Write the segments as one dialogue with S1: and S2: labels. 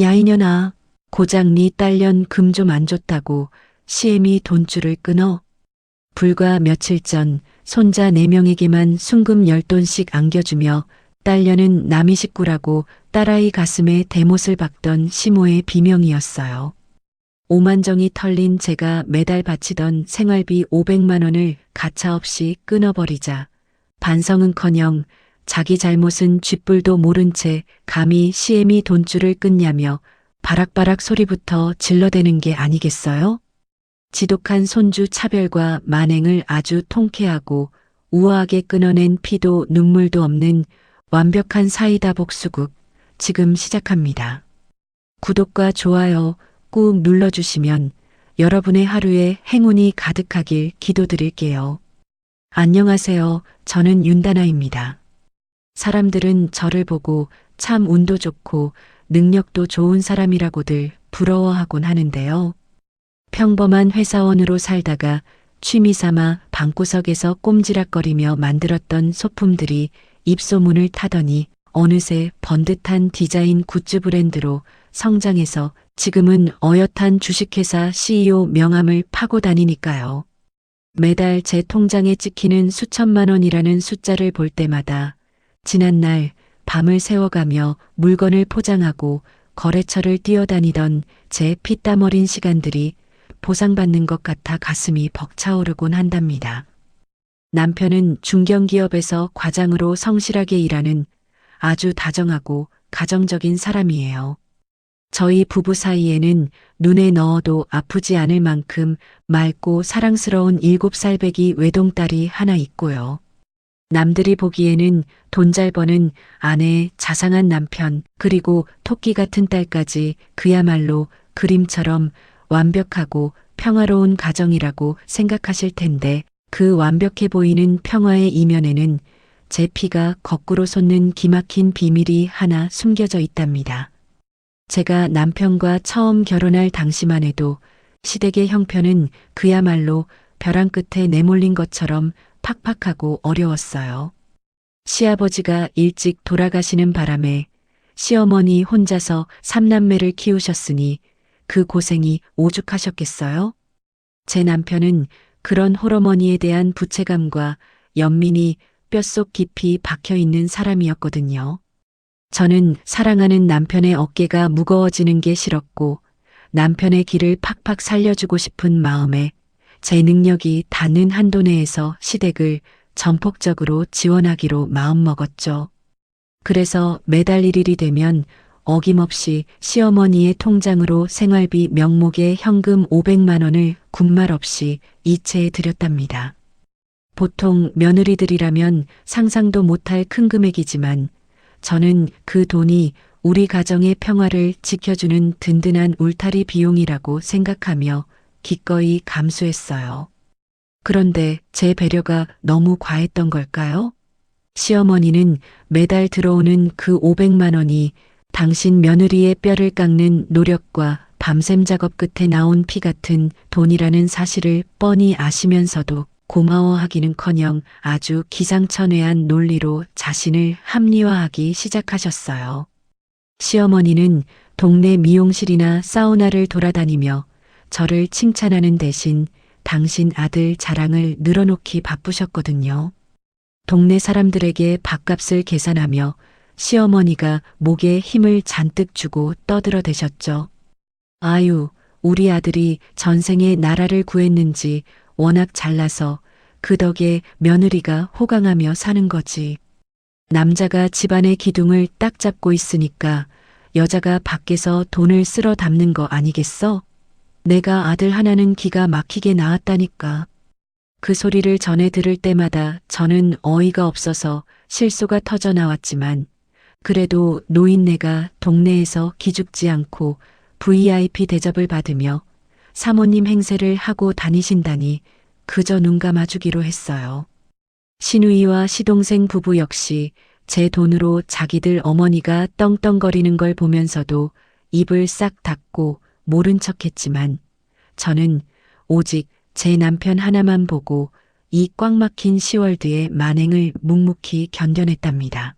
S1: 야 이년아, 고작 네 딸년 금 좀 안 줬다고 시엠이 돈줄을 끊어. 불과 며칠 전 손자 4명에게만 순금 10돈씩 안겨주며 딸년은 남의 식구라고 딸아이 가슴에 대못을 박던 시모의 비명이었어요. 오만정이 털린 제가 매달 바치던 생활비 500만 원을 가차없이 끊어버리자 반성은커녕 자기 잘못은 쥐뿔도 모른 채 감히 시엠이 돈줄을 끊냐며 바락바락 소리부터 질러대는 게 아니겠어요? 지독한 손주 차별과 만행을 아주 통쾌하고 우아하게 끊어낸 피도 눈물도 없는 완벽한 사이다 복수국 지금 시작합니다. 구독과 좋아요 꾹 눌러주시면 여러분의 하루에 행운이 가득하길 기도드릴게요. 안녕하세요. 저는 윤다나입니다. 사람들은 저를 보고 참 운도 좋고 능력도 좋은 사람이라고들 부러워하곤 하는데요. 평범한 회사원으로 살다가 취미삼아 방구석에서 꼼지락거리며 만들었던 소품들이 입소문을 타더니 어느새 번듯한 디자인 굿즈 브랜드로 성장해서 지금은 어엿한 주식회사 CEO 명함을 파고 다니니까요. 매달 제 통장에 찍히는 수천만 원이라는 숫자를 볼 때마다 지난날 밤을 새워가며 물건을 포장하고 거래처를 뛰어다니던 제 피땀 어린 시간들이 보상받는 것 같아 가슴이 벅차오르곤 한답니다. 남편은 중견기업에서 과장으로 성실하게 일하는 아주 다정하고 가정적인 사람이에요. 저희 부부 사이에는 눈에 넣어도 아프지 않을 만큼 맑고 사랑스러운 7살배기 외동딸이 하나 있고요. 남들이 보기에는 돈 잘 버는 아내, 자상한 남편, 그리고 토끼 같은 딸까지 그야말로 그림처럼 완벽하고 평화로운 가정이라고 생각하실 텐데 그 완벽해 보이는 평화의 이면에는 제 피가 거꾸로 솟는 기막힌 비밀이 하나 숨겨져 있답니다. 제가 남편과 처음 결혼할 당시만 해도 시댁의 형편은 그야말로 벼랑 끝에 내몰린 것처럼 팍팍하고 어려웠어요. 시아버지가 일찍 돌아가시는 바람에 시어머니 혼자서 3남매를 키우셨으니 그 고생이 오죽하셨겠어요? 제 남편은 그런 홀어머니에 대한 부채감과 연민이 뼛속 깊이 박혀 있는 사람이었거든요. 저는 사랑하는 남편의 어깨가 무거워지는 게 싫었고 남편의 길을 팍팍 살려주고 싶은 마음에 제 능력이 닿는 한도 내에서 시댁을 전폭적으로 지원하기로 마음먹었죠. 그래서 매달 1일이 되면 어김없이 시어머니의 통장으로 생활비 명목의 현금 500만 원을 군말 없이 이체해 드렸답니다. 보통 며느리들이라면 상상도 못할 큰 금액이지만 저는 그 돈이 우리 가정의 평화를 지켜주는 든든한 울타리 비용이라고 생각하며 기꺼이 감수했어요. 그런데 제 배려가 너무 과했던 걸까요? 시어머니는 매달 들어오는 그 500만 원이 당신 며느리의 뼈를 깎는 노력과 밤샘 작업 끝에 나온 피 같은 돈이라는 사실을 뻔히 아시면서도 고마워하기는커녕 아주 기상천외한 논리로 자신을 합리화하기 시작하셨어요. 시어머니는 동네 미용실이나 사우나를 돌아다니며 저를 칭찬하는 대신 당신 아들 자랑을 늘어놓기 바쁘셨거든요. 동네 사람들에게 밥값을 계산하며 시어머니가 목에 힘을 잔뜩 주고 떠들어대셨죠. 아유, 우리 아들이 전생에 나라를 구했는지 워낙 잘나서 그 덕에 며느리가 호강하며 사는 거지. 남자가 집안의 기둥을 딱 잡고 있으니까 여자가 밖에서 돈을 쓸어 담는 거 아니겠어? 내가 아들 하나는 기가 막히게 낳았다니까. 그 소리를 전해 들을 때마다 저는 어이가 없어서 실소가 터져 나왔지만 그래도 노인네가 동네에서 기죽지 않고 VIP 대접을 받으며 사모님 행세를 하고 다니신다니 그저 눈 감아주기로 했어요. 시누이와 시동생 부부 역시 제 돈으로 자기들 어머니가 떵떵거리는 걸 보면서도 입을 싹 닫고 모른 척했지만 저는 오직 제 남편 하나만 보고 이 꽉 막힌 시월드의 만행을 묵묵히 견뎌냈답니다.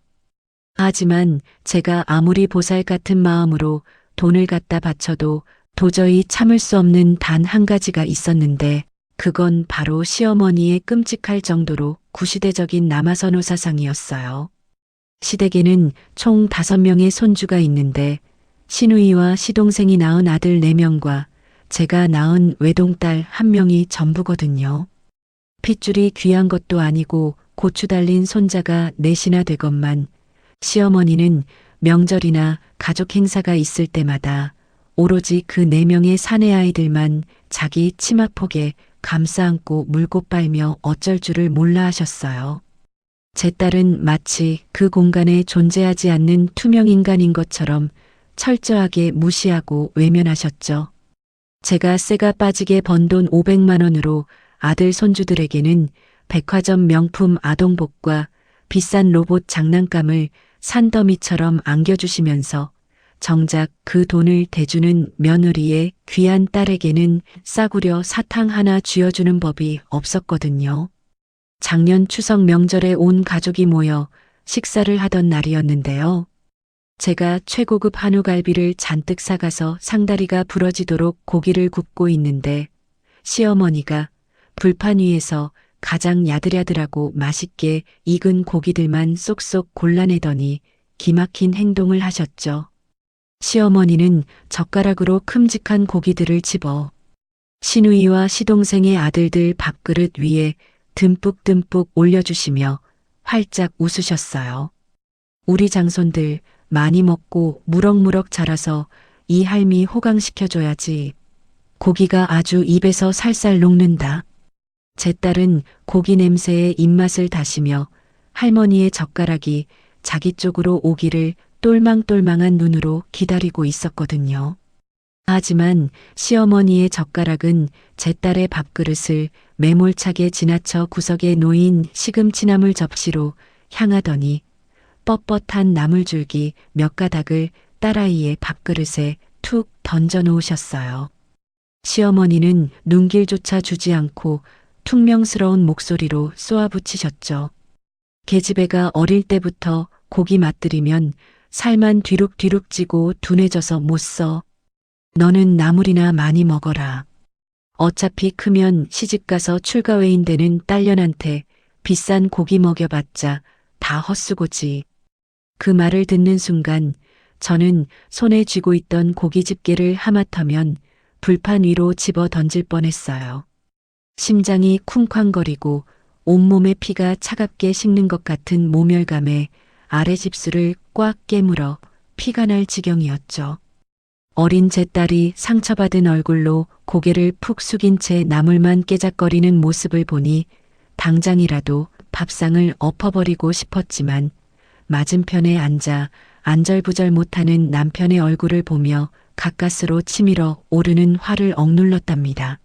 S1: 하지만 제가 아무리 보살 같은 마음으로 돈을 갖다 바쳐도 도저히 참을 수 없는 단 한 가지가 있었는데 그건 바로 시어머니의 끔찍할 정도로 구시대적인 남아선호 사상이었어요. 시댁에는 총 5명의 손주가 있는데 시누이와 시동생이 낳은 아들 4명과 제가 낳은 외동딸 1명이 전부거든요. 핏줄이 귀한 것도 아니고 고추 달린 손자가 넷이나 되건만 시어머니는 명절이나 가족 행사가 있을 때마다 오로지 그 4명의 사내 아이들만 자기 치마폭에 감싸 안고 물고 빨며 어쩔 줄을 몰라 하셨어요. 제 딸은 마치 그 공간에 존재하지 않는 투명 인간인 것처럼 철저하게 무시하고 외면하셨죠. 제가 쇠가 빠지게 번 돈 500만 원으로 아들 손주들에게는 백화점 명품 아동복과 비싼 로봇 장난감을 산더미처럼 안겨주시면서 정작 그 돈을 대주는 며느리의 귀한 딸에게는 싸구려 사탕 하나 쥐어주는 법이 없었거든요. 작년 추석 명절에 온 가족이 모여 식사를 하던 날이었는데요. 제가 최고급 한우갈비를 잔뜩 사가서 상다리가 부러지도록 고기를 굽고 있는데 시어머니가 불판 위에서 가장 야들야들하고 맛있게 익은 고기들만 쏙쏙 골라내더니 기막힌 행동을 하셨죠. 시어머니는 젓가락으로 큼직한 고기들을 집어 시누이와 시동생의 아들들 밥그릇 위에 듬뿍듬뿍 올려주시며 활짝 웃으셨어요. 우리 장손들 많이 먹고 무럭무럭 자라서 이 할미 호강시켜줘야지. 고기가 아주 입에서 살살 녹는다. 제 딸은 고기 냄새에 입맛을 다시며 할머니의 젓가락이 자기 쪽으로 오기를 똘망똘망한 눈으로 기다리고 있었거든요. 하지만 시어머니의 젓가락은 제 딸의 밥그릇을 매몰차게 지나쳐 구석에 놓인 시금치나물 접시로 향하더니 뻣뻣한 나물줄기 몇 가닥을 딸아이의 밥그릇에 툭 던져 놓으셨어요. 시어머니는 눈길조차 주지 않고 퉁명스러운 목소리로 쏘아붙이셨죠. 계집애가 어릴 때부터 고기 맛들이면 살만 뒤룩뒤룩 찌고 둔해져서 못 써. 너는 나물이나 많이 먹어라. 어차피 크면 시집가서 출가회인 되는 딸년한테 비싼 고기 먹여봤자 다 헛수고지. 그 말을 듣는 순간 저는 손에 쥐고 있던 고기 집게를 하마터면 불판 위로 집어 던질 뻔했어요. 심장이 쿵쾅거리고 온몸에 피가 차갑게 식는 것 같은 모멸감에 아래 집술을 꽉 깨물어 피가 날 지경이었죠. 어린 제 딸이 상처받은 얼굴로 고개를 푹 숙인 채 나물만 깨작거리는 모습을 보니 당장이라도 밥상을 엎어버리고 싶었지만 맞은편에 앉아 안절부절 못하는 남편의 얼굴을 보며 가까스로 치밀어 오르는 화를 억눌렀답니다.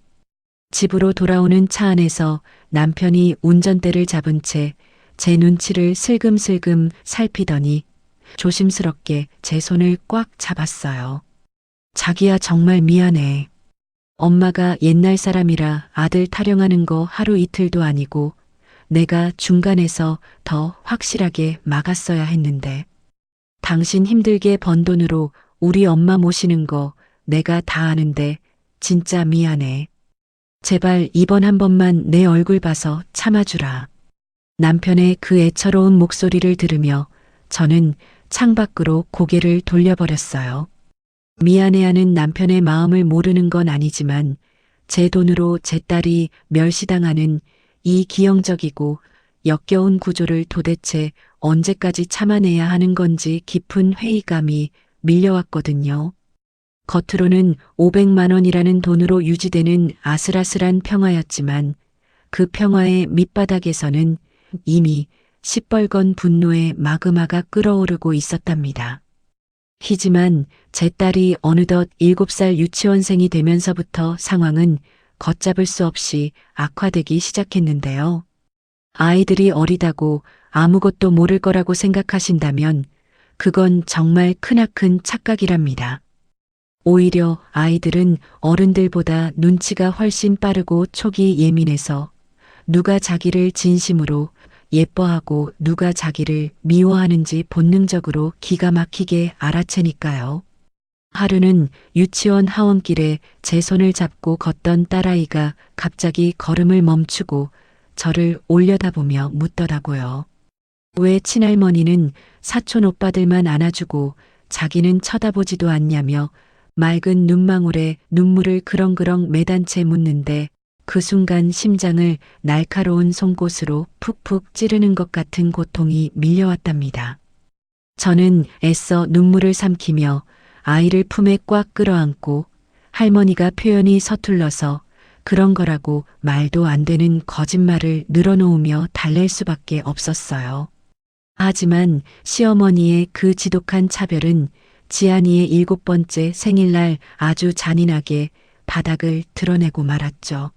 S1: 집으로 돌아오는 차 안에서 남편이 운전대를 잡은 채 제 눈치를 슬금슬금 살피더니 조심스럽게 제 손을 꽉 잡았어요. 자기야 정말 미안해. 엄마가 옛날 사람이라 아들 타령하는 거 하루 이틀도 아니고 내가 중간에서 더 확실하게 막았어야 했는데 당신 힘들게 번 돈으로 우리 엄마 모시는 거 내가 다 아는데 진짜 미안해. 제발 이번 한 번만 내 얼굴 봐서 참아주라. 남편의 그 애처로운 목소리를 들으며 저는 창밖으로 고개를 돌려버렸어요. 미안해하는 남편의 마음을 모르는 건 아니지만 제 돈으로 제 딸이 멸시당하는 이 기형적이고 역겨운 구조를 도대체 언제까지 참아내야 하는 건지 깊은 회의감이 밀려왔거든요. 겉으로는 500만 원이라는 돈으로 유지되는 아슬아슬한 평화였지만 그 평화의 밑바닥에서는 이미 시뻘건 분노의 마그마가 끓어오르고 있었답니다. 하지만 제 딸이 어느덧 7살 유치원생이 되면서부터 상황은 걷잡을 수 없이 악화되기 시작했는데요. 아이들이 어리다고 아무것도 모를 거라고 생각하신다면 그건 정말 크나큰 착각이랍니다. 오히려 아이들은 어른들보다 눈치가 훨씬 빠르고 촉이 예민해서 누가 자기를 진심으로 예뻐하고 누가 자기를 미워하는지 본능적으로 기가 막히게 알아채니까요. 하루는 유치원 하원길에 제 손을 잡고 걷던 딸아이가 갑자기 걸음을 멈추고 저를 올려다보며 묻더라고요. 왜 친할머니는 사촌 오빠들만 안아주고 자기는 쳐다보지도 않냐며 맑은 눈망울에 눈물을 그렁그렁 매단 채 묻는데 그 순간 심장을 날카로운 송곳으로 푹푹 찌르는 것 같은 고통이 밀려왔답니다. 저는 애써 눈물을 삼키며 아이를 품에 꽉 끌어안고 할머니가 표현이 서툴러서 그런 거라고 말도 안 되는 거짓말을 늘어놓으며 달랠 수밖에 없었어요. 하지만 시어머니의 그 지독한 차별은 지안이의 7번째 생일날 아주 잔인하게 바닥을 드러내고 말았죠.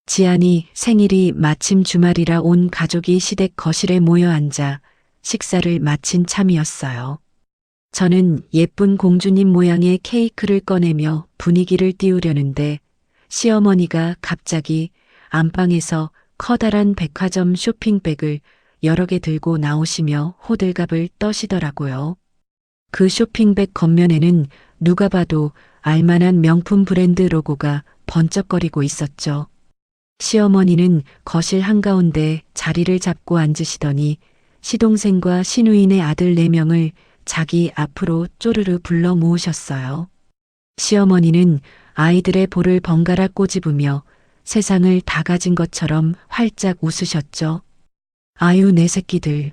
S1: 지안이 생일이 마침 주말이라 온 가족이 시댁 거실에 모여 앉아 식사를 마친 참이었어요. 저는 예쁜 공주님 모양의 케이크를 꺼내며 분위기를 띄우려는데 시어머니가 갑자기 안방에서 커다란 백화점 쇼핑백을 여러 개 들고 나오시며 호들갑을 떠시더라고요. 그 쇼핑백 겉면에는 누가 봐도 알만한 명품 브랜드 로고가 번쩍거리고 있었죠. 시어머니는 거실 한가운데 자리를 잡고 앉으시더니 시동생과 시누이네 아들 4명을 자기 앞으로 쪼르르 불러 모으셨어요. 시어머니는 아이들의 볼을 번갈아 꼬집으며 세상을 다 가진 것처럼 활짝 웃으셨죠. 아유, 내 새끼들.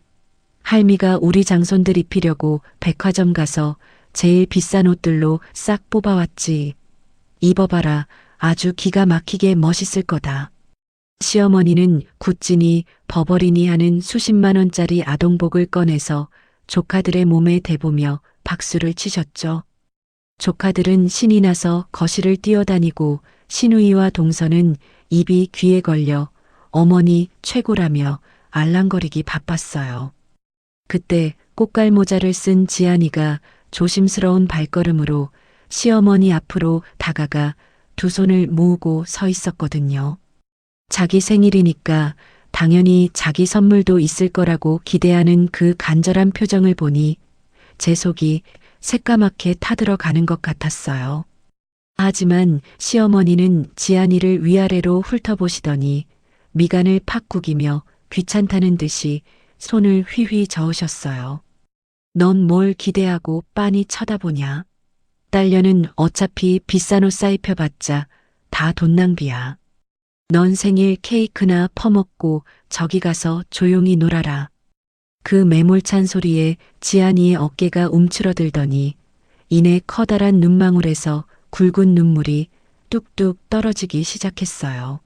S1: 할미가 우리 장손들 입히려고 백화점 가서 제일 비싼 옷들로 싹 뽑아왔지. 입어봐라. 아주 기가 막히게 멋있을 거다. 시어머니는 구찌니 버버리니 하는 수십만 원짜리 아동복을 꺼내서 조카들의 몸에 대보며 박수를 치셨죠. 조카들은 신이 나서 거실을 뛰어다니고 시누이와 동서는 입이 귀에 걸려 어머니 최고라며 알랑거리기 바빴어요. 그때 꽃갈 모자를 쓴 지안이가 조심스러운 발걸음으로 시어머니 앞으로 다가가 두 손을 모으고 서 있었거든요. 자기 생일이니까 당연히 자기 선물도 있을 거라고 기대하는 그 간절한 표정을 보니 제 속이 새까맣게 타들어가는 것 같았어요. 하지만 시어머니는 지안이를 위아래로 훑어보시더니 미간을 팍 구기며 귀찮다는 듯이 손을 휘휘 저으셨어요. 넌 뭘 기대하고 빤히 쳐다보냐? 딸려는 어차피 비싼 옷 사입혀봤자 다 돈 낭비야. 넌 생일 케이크나 퍼먹고 저기 가서 조용히 놀아라. 그 매몰찬 소리에 지안이의 어깨가 움츠러들더니 이내 커다란 눈망울에서 굵은 눈물이 뚝뚝 떨어지기 시작했어요.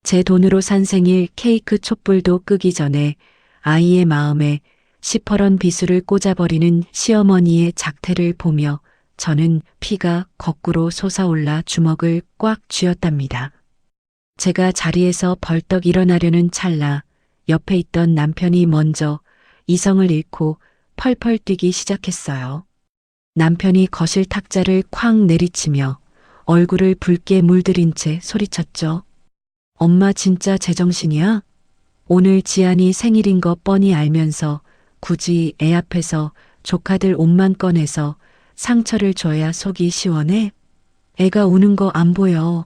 S1: 제 돈으로 산 생일 케이크 촛불도 끄기 전에 아이의 마음에 시퍼런 비수를 꽂아버리는 시어머니의 작태를 보며 저는 피가 거꾸로 솟아올라 주먹을 꽉 쥐었답니다. 제가 자리에서 벌떡 일어나려는 찰나 옆에 있던 남편이 먼저 이성을 잃고 펄펄 뛰기 시작했어요. 남편이 거실 탁자를 쾅 내리치며 얼굴을 붉게 물들인 채 소리쳤죠. 엄마 진짜 제정신이야? 오늘 지안이 생일인 거 뻔히 알면서 굳이 애 앞에서 조카들 옷만 꺼내서 상처를 줘야 속이 시원해? 애가 우는 거 안 보여.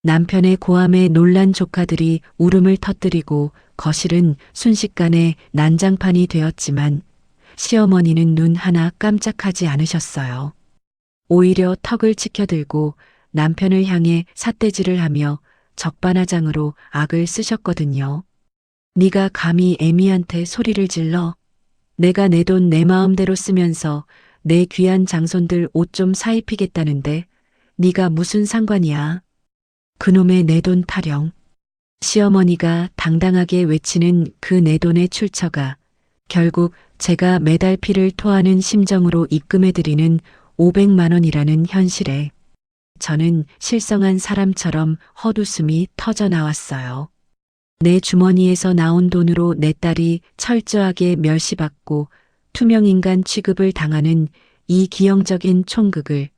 S1: 남편의 고함에 놀란 조카들이 울음을 터뜨리고 거실은 순식간에 난장판이 되었지만 시어머니는 눈 하나 깜짝하지 않으셨어요. 오히려 턱을 치켜들고 남편을 향해 삿대질을 하며 적반하장으로 악을 쓰셨거든요. 네가 감히 애미한테 소리를 질러? 내가 내 돈 내 마음대로 쓰면서 내 귀한 장손들 옷 좀 사입히겠다는데 네가 무슨 상관이야? 그놈의 내 돈 타령. 시어머니가 당당하게 외치는 그 내 돈의 출처가 결국 제가 매달 피를 토하는 심정으로 입금해드리는 500만 원이라는 현실에 저는 실성한 사람처럼 헛웃음이 터져 나왔어요. 내 주머니에서 나온 돈으로 내 딸이 철저하게 멸시받고 투명인간 취급을 당하는 이 기형적인 총극을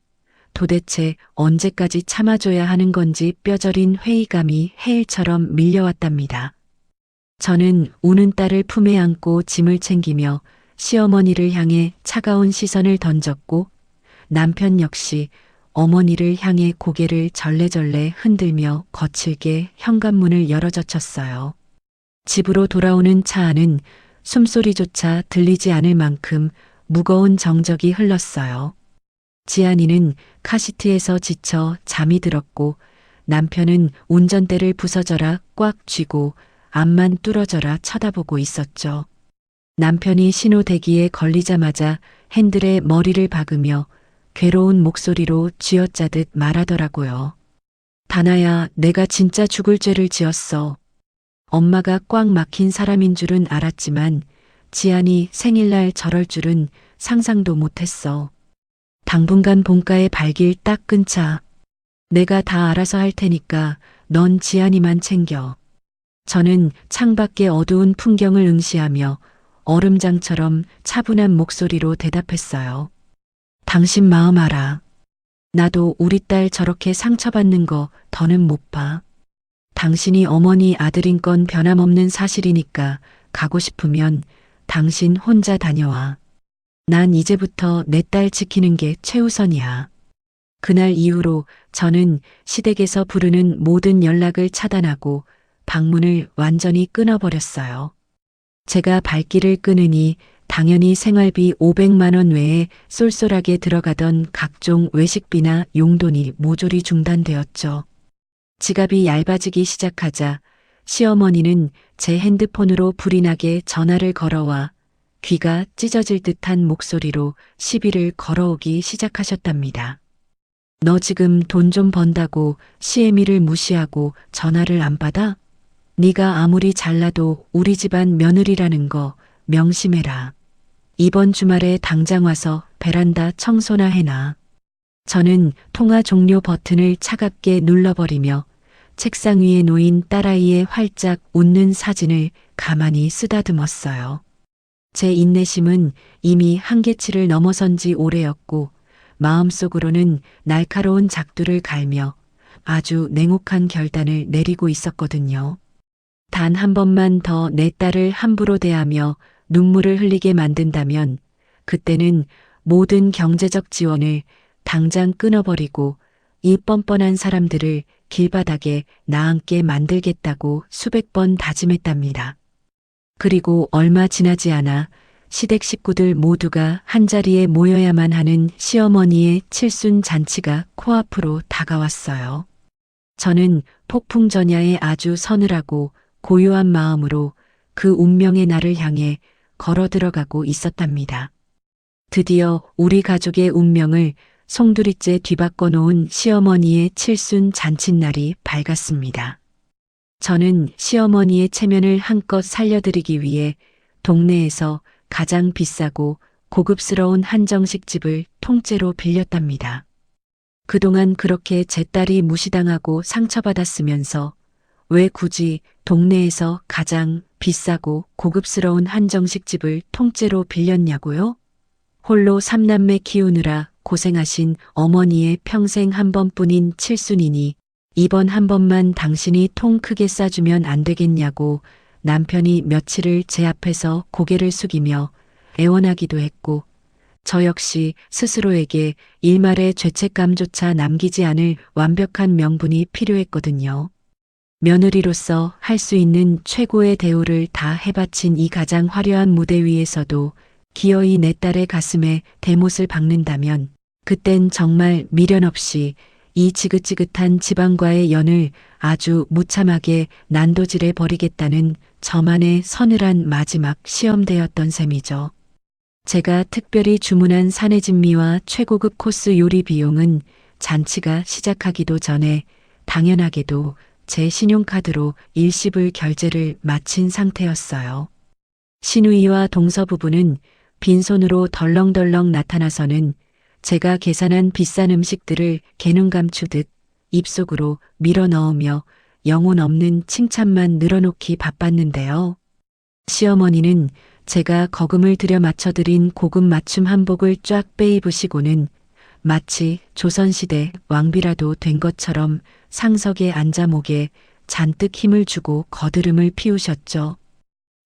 S1: 도대체 언제까지 참아줘야 하는 건지 뼈저린 회의감이 해일처럼 밀려왔답니다. 저는 우는 딸을 품에 안고 짐을 챙기며 시어머니를 향해 차가운 시선을 던졌고 남편 역시 어머니를 향해 고개를 절레절레 흔들며 거칠게 현관문을 열어젖혔어요. 집으로 돌아오는 차 안은 숨소리조차 들리지 않을 만큼 무거운 정적이 흘렀어요. 지안이는 카시트에서 지쳐 잠이 들었고 남편은 운전대를 부서져라 꽉 쥐고 앞만 뚫어져라 쳐다보고 있었죠. 남편이 신호대기에 걸리자마자 핸들에 머리를 박으며 괴로운 목소리로 쥐어짜듯 말하더라고요. 다나야, 내가 진짜 죽을 죄를 지었어. 엄마가 꽉 막힌 사람인 줄은 알았지만 지안이 생일날 저럴 줄은 상상도 못했어. 당분간 본가에 발길 딱 끊자. 내가 다 알아서 할 테니까 넌 지안이만 챙겨. 저는 창밖의 어두운 풍경을 응시하며 얼음장처럼 차분한 목소리로 대답했어요. 당신 마음 알아. 나도 우리 딸 저렇게 상처받는 거 더는 못 봐. 당신이 어머니 아들인 건 변함없는 사실이니까 가고 싶으면 당신 혼자 다녀와. 난 이제부터 내 딸 지키는 게 최우선이야. 그날 이후로 저는 시댁에서 부르는 모든 연락을 차단하고 방문을 완전히 끊어버렸어요. 제가 발길을 끊으니 당연히 생활비 500만 원 외에 쏠쏠하게 들어가던 각종 외식비나 용돈이 모조리 중단되었죠. 지갑이 얇아지기 시작하자 시어머니는 제 핸드폰으로 불이 나게 전화를 걸어와 귀가 찢어질 듯한 목소리로 시비를 걸어오기 시작하셨답니다. 너 지금 돈 좀 번다고 시애미를 무시하고 전화를 안 받아? 네가 아무리 잘나도 우리 집안 며느리라는 거 명심해라. 이번 주말에 당장 와서 베란다 청소나 해놔. 저는 통화 종료 버튼을 차갑게 눌러버리며 책상 위에 놓인 딸아이의 활짝 웃는 사진을 가만히 쓰다듬었어요. 제 인내심은 이미 한계치를 넘어선 지 오래였고 마음속으로는 날카로운 작두를 갈며 아주 냉혹한 결단을 내리고 있었거든요. 단 한 번만 더 내 딸을 함부로 대하며 눈물을 흘리게 만든다면 그때는 모든 경제적 지원을 당장 끊어버리고 이 뻔뻔한 사람들을 길바닥에 나앉게 만들겠다고 수백 번 다짐했답니다. 그리고 얼마 지나지 않아 시댁 식구들 모두가 한자리에 모여야만 하는 시어머니의 칠순 잔치가 코앞으로 다가왔어요. 저는 폭풍전야에 아주 서늘하고 고요한 마음으로 그 운명의 날을 향해 걸어 들어가고 있었답니다. 드디어 우리 가족의 운명을 송두리째 뒤바꿔 놓은 시어머니의 칠순 잔칫날이 밝았습니다. 저는 시어머니의 체면을 한껏 살려드리기 위해 동네에서 가장 비싸고 고급스러운 한정식 집을 통째로 빌렸답니다. 그동안 그렇게 제 딸이 무시당하고 상처받았으면서 왜 굳이 동네에서 가장 비싸고 고급스러운 한정식 집을 통째로 빌렸냐고요? 홀로 3남매 키우느라 고생하신 어머니의 평생 한 번뿐인 칠순이니 이번 한 번만 당신이 통 크게 싸주면 안 되겠냐고 남편이 며칠을 제 앞에서 고개를 숙이며 애원하기도 했고 저 역시 스스로에게 일말의 죄책감조차 남기지 않을 완벽한 명분이 필요했거든요. 며느리로서 할 수 있는 최고의 대우를 다 해바친 이 가장 화려한 무대 위에서도 기어이 내 딸의 가슴에 대못을 박는다면 그땐 정말 미련 없이 이 지긋지긋한 집안과의 연을 아주 무참하게 난도질해 버리겠다는 저만의 서늘한 마지막 시험대였던 셈이죠. 제가 특별히 주문한 사내진미와 최고급 코스 요리 비용은 잔치가 시작하기도 전에 당연하게도 제 신용카드로 일시불 결제를 마친 상태였어요. 시누이와 동서 부부는 빈손으로 덜렁덜렁 나타나서는 제가 계산한 비싼 음식들을 개눈 감추듯 입속으로 밀어 넣으며 영혼 없는 칭찬만 늘어놓기 바빴는데요. 시어머니는 제가 거금을 들여 맞춰드린 고급 맞춤 한복을 쫙 빼입으시고는 마치 조선시대 왕비라도 된 것처럼 상석에 앉아 목에 잔뜩 힘을 주고 거드름을 피우셨죠.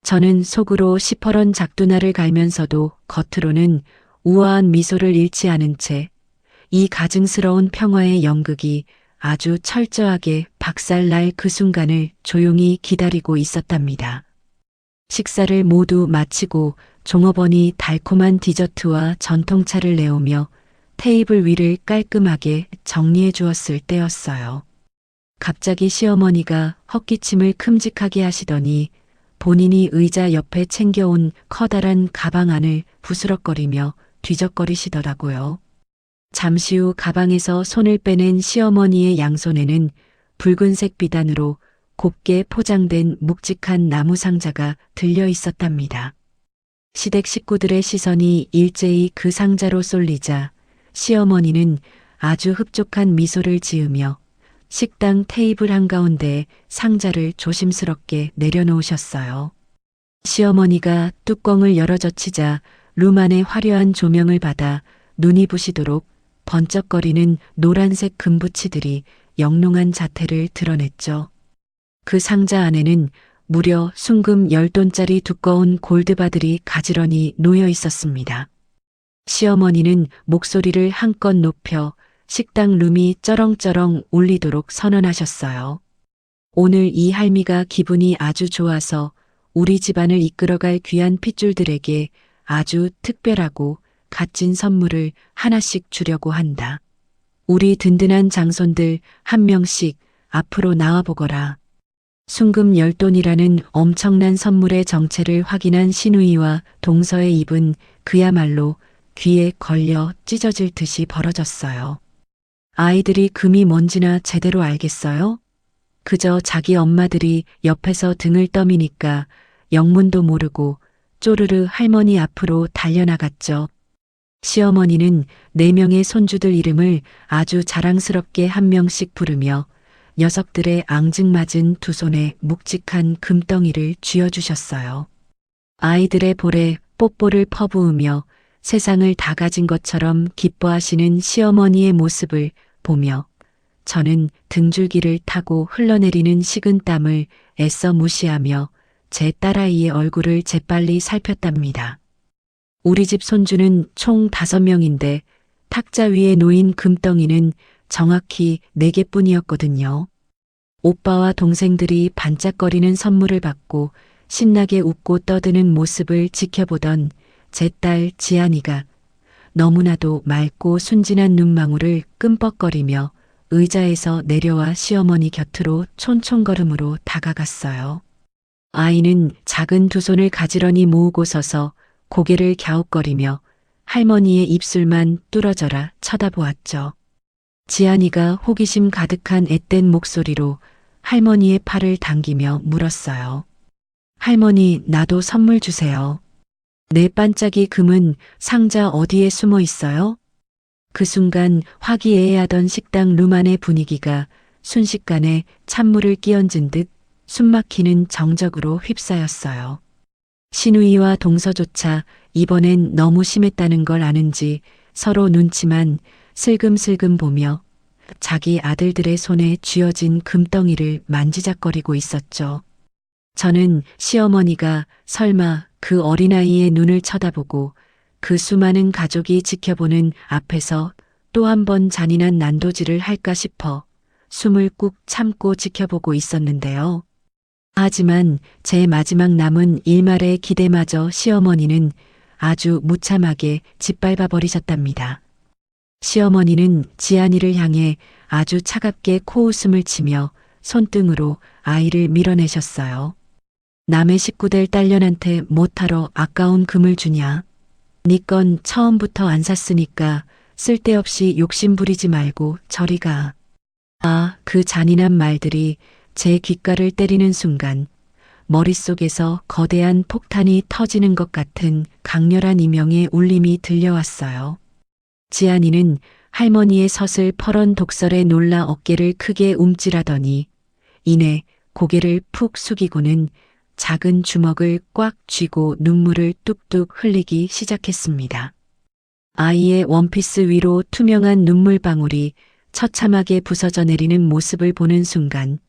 S1: 저는 속으로 시퍼런 작두나를 갈면서도 겉으로는 우아한 미소를 잃지 않은 채 이 가증스러운 평화의 연극이 아주 철저하게 박살날 그 순간을 조용히 기다리고 있었답니다. 식사를 모두 마치고 종업원이 달콤한 디저트와 전통차를 내오며 테이블 위를 깔끔하게 정리해 주었을 때였어요. 갑자기 시어머니가 헛기침을 큼직하게 하시더니 본인이 의자 옆에 챙겨온 커다란 가방 안을 부스럭거리며 뒤적거리시더라고요. 잠시 후 가방에서 손을 빼낸 시어머니의 양손에는 붉은색 비단으로 곱게 포장된 묵직한 나무 상자가 들려 있었답니다. 시댁 식구들의 시선이 일제히 그 상자로 쏠리자 시어머니는 아주 흡족한 미소를 지으며 식당 테이블 한가운데에 상자를 조심스럽게 내려놓으셨어요. 시어머니가 뚜껑을 열어젖히자 룸 안의 화려한 조명을 받아 눈이 부시도록 번쩍거리는 노란색 금붙이들이 영롱한 자태를 드러냈죠. 그 상자 안에는 무려 순금 10돈짜리 두꺼운 골드바들이 가지런히 놓여 있었습니다. 시어머니는 목소리를 한껏 높여 식당 룸이 쩌렁쩌렁 울리도록 선언하셨어요. 오늘 이 할미가 기분이 아주 좋아서 우리 집안을 이끌어갈 귀한 핏줄들에게 아주 특별하고 값진 선물을 하나씩 주려고 한다. 우리 든든한 장손들 한 명씩 앞으로 나와보거라. 순금 10돈이라는 엄청난 선물의 정체를 확인한 시누이와 동서의 입은 그야말로 귀에 걸려 찢어질 듯이 벌어졌어요. 아이들이 금이 뭔지나 제대로 알겠어요? 그저 자기 엄마들이 옆에서 등을 떠미니까 영문도 모르고 쪼르르 할머니 앞으로 달려나갔죠. 시어머니는 4명의 손주들 이름을 아주 자랑스럽게 한 명씩 부르며 녀석들의 앙증맞은 두 손에 묵직한 금덩이를 쥐어주셨어요. 아이들의 볼에 뽀뽀를 퍼부으며 세상을 다 가진 것처럼 기뻐하시는 시어머니의 모습을 보며 저는 등줄기를 타고 흘러내리는 식은땀을 애써 무시하며 제 딸아이의 얼굴을 재빨리 살폈답니다. 우리 집 손주는 총 5명인데 탁자 위에 놓인 금덩이는 정확히 4개뿐이었거든요. 오빠와 동생들이 반짝거리는 선물을 받고 신나게 웃고 떠드는 모습을 지켜보던 제 딸 지안이가 너무나도 맑고 순진한 눈망울을 끔뻑거리며 의자에서 내려와 시어머니 곁으로 촌촌걸음으로 다가갔어요. 아이는 작은 두 손을 가지런히 모으고 서서 고개를 갸웃거리며 할머니의 입술만 뚫어져라 쳐다보았죠. 지안이가 호기심 가득한 앳된 목소리로 할머니의 팔을 당기며 물었어요. 할머니, 나도 선물 주세요. 내 반짝이 금은 상자 어디에 숨어 있어요? 그 순간 화기애애하던 식당 룸 안의 분위기가 순식간에 찬물을 끼얹은 듯 숨막히는 정적으로 휩싸였어요. 시누이와 동서조차 이번엔 너무 심했다는 걸 아는지 서로 눈치만 슬금슬금 보며 자기 아들들의 손에 쥐어진 금덩이를 만지작거리고 있었죠. 저는 시어머니가 설마 그 어린아이의 눈을 쳐다보고 그 수많은 가족이 지켜보는 앞에서 또 한 번 잔인한 난도질을 할까 싶어 숨을 꾹 참고 지켜보고 있었는데요. 하지만 제 마지막 남은 일말의 기대마저 시어머니는 아주 무참하게 짓밟아 버리셨답니다. 시어머니는 지안이를 향해 아주 차갑게 코웃음을 치며 손등으로 아이를 밀어내셨어요. 남의 식구들 딸년한테 못하러 아까운 금을 주냐. 네 건 처음부터 안 샀으니까 쓸데없이 욕심 부리지 말고 저리 가. 아, 그 잔인한 말들이 제 귓가를 때리는 순간 머릿속에서 거대한 폭탄이 터지는 것 같은 강렬한 이명의 울림이 들려왔어요. 지안이는 할머니의 서슬 퍼런 독설에 놀라 어깨를 크게 움찔하더니 이내 고개를 푹 숙이고는 작은 주먹을 꽉 쥐고 눈물을 뚝뚝 흘리기 시작했습니다. 아이의 원피스 위로 투명한 눈물방울이 처참하게 부서져 내리는 모습을 보는 순간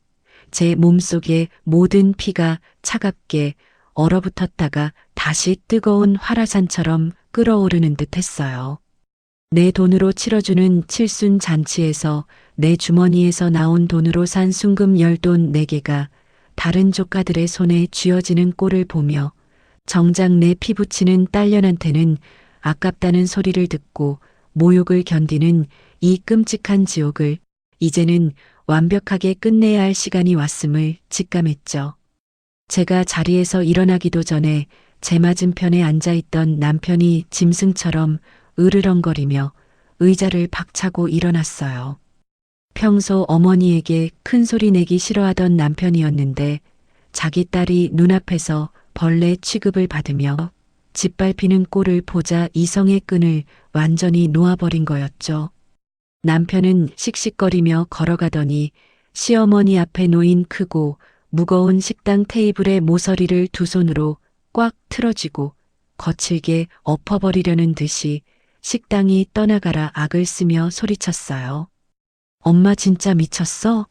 S1: 제 몸속의 모든 피가 차갑게 얼어붙었다가 다시 뜨거운 활화산처럼 끓어오르는 듯 했어요. 내 돈으로 치러주는 칠순 잔치에서 내 주머니에서 나온 돈으로 산 순금 10돈 4개가 다른 조카들의 손에 쥐어지는 꼴을 보며 정작 내 피부치는 딸년한테는 아깝다는 소리를 듣고 모욕을 견디는 이 끔찍한 지옥을 이제는 완벽하게 끝내야 할 시간이 왔음을 직감했죠. 제가 자리에서 일어나기도 전에 제 맞은편에 앉아있던 남편이 짐승처럼 으르렁거리며 의자를 박차고 일어났어요. 평소 어머니에게 큰 소리 내기 싫어하던 남편이었는데 자기 딸이 눈앞에서 벌레 취급을 받으며 짓밟히는 꼴을 보자 이성의 끈을 완전히 놓아버린 거였죠. 남편은 씩씩거리며 걸어가더니 시어머니 앞에 놓인 크고 무거운 식당 테이블의 모서리를 두 손으로 꽉 틀어쥐고 거칠게 엎어버리려는 듯이 식당이 떠나가라 악을 쓰며 소리쳤어요. 엄마 진짜 미쳤어?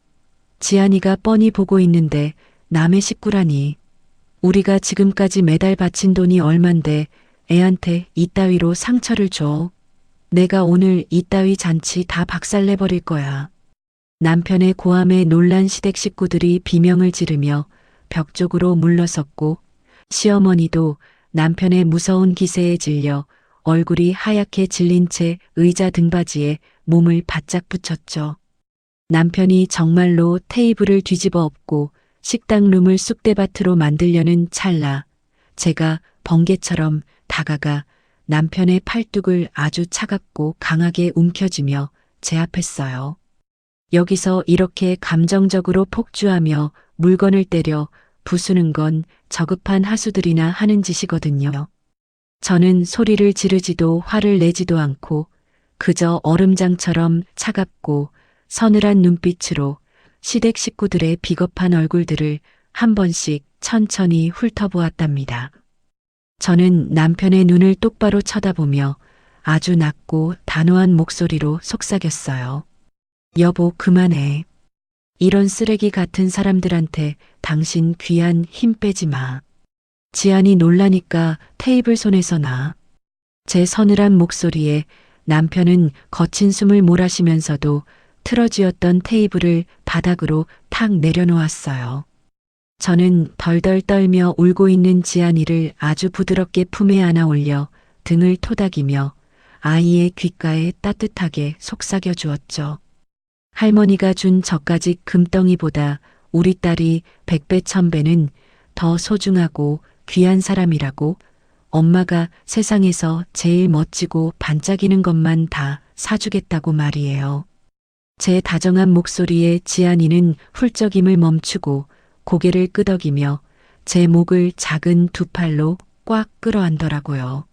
S1: 지안이가 뻔히 보고 있는데 남의 식구라니. 우리가 지금까지 매달 바친 돈이 얼만데 애한테 이따위로 상처를 줘. 내가 오늘 이따위 잔치 다 박살내버릴 거야. 남편의 고함에 놀란 시댁 식구들이 비명을 지르며 벽 쪽으로 물러섰고 시어머니도 남편의 무서운 기세에 질려 얼굴이 하얗게 질린 채 의자 등받이에 몸을 바짝 붙였죠. 남편이 정말로 테이블을 뒤집어 엎고 식당 룸을 쑥대밭으로 만들려는 찰나 제가 번개처럼 다가가 남편의 팔뚝을 아주 차갑고 강하게 움켜쥐며 제압했어요. 여기서 이렇게 감정적으로 폭주하며 물건을 때려 부수는 건 저급한 하수들이나 하는 짓이거든요. 저는 소리를 지르지도 화를 내지도 않고 그저 얼음장처럼 차갑고 서늘한 눈빛으로 시댁 식구들의 비겁한 얼굴들을 한 번씩 천천히 훑어보았답니다. 저는 남편의 눈을 똑바로 쳐다보며 아주 낮고 단호한 목소리로 속삭였어요. 여보, 그만해. 이런 쓰레기 같은 사람들한테 당신 귀한 힘 빼지 마. 지안이 놀라니까 테이블 손에서 나. 제 서늘한 목소리에 남편은 거친 숨을 몰아쉬면서도 틀어쥐었던 테이블을 바닥으로 탁 내려놓았어요. 저는 덜덜 떨며 울고 있는 지안이를 아주 부드럽게 품에 안아 올려 등을 토닥이며 아이의 귓가에 따뜻하게 속삭여 주었죠. 할머니가 준 저까지 금덩이보다 우리 딸이 100배 1000배는 더 소중하고 귀한 사람이라고 엄마가 세상에서 제일 멋지고 반짝이는 것만 다 사주겠다고 말이에요. 제 다정한 목소리에 지안이는 훌쩍임을 멈추고 고개를 끄덕이며 제 목을 작은 두 팔로 꽉 끌어안더라고요.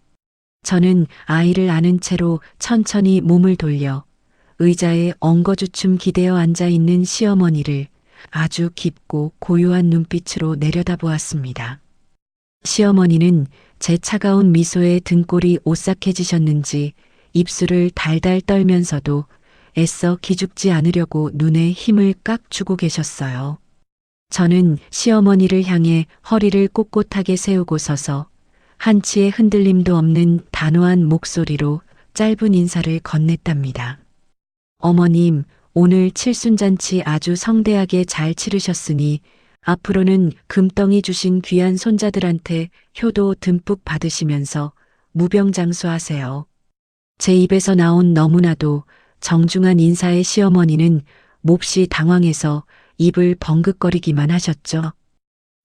S1: 저는 아이를 안은 채로 천천히 몸을 돌려 의자에 엉거주춤 기대어 앉아있는 시어머니를 아주 깊고 고요한 눈빛으로 내려다보았습니다. 시어머니는 제 차가운 미소에 등골이 오싹해지셨는지 입술을 달달 떨면서도 애써 기죽지 않으려고 눈에 힘을 깍 주고 계셨어요. 저는 시어머니를 향해 허리를 꼿꼿하게 세우고 서서 한치의 흔들림도 없는 단호한 목소리로 짧은 인사를 건넸답니다. 어머님, 오늘 칠순잔치 아주 성대하게 잘 치르셨으니 앞으로는 금덩이 주신 귀한 손자들한테 효도 듬뿍 받으시면서 무병장수하세요. 제 입에서 나온 너무나도 정중한 인사의 시어머니는 몹시 당황해서 입을 벙긋거리기만 하셨죠.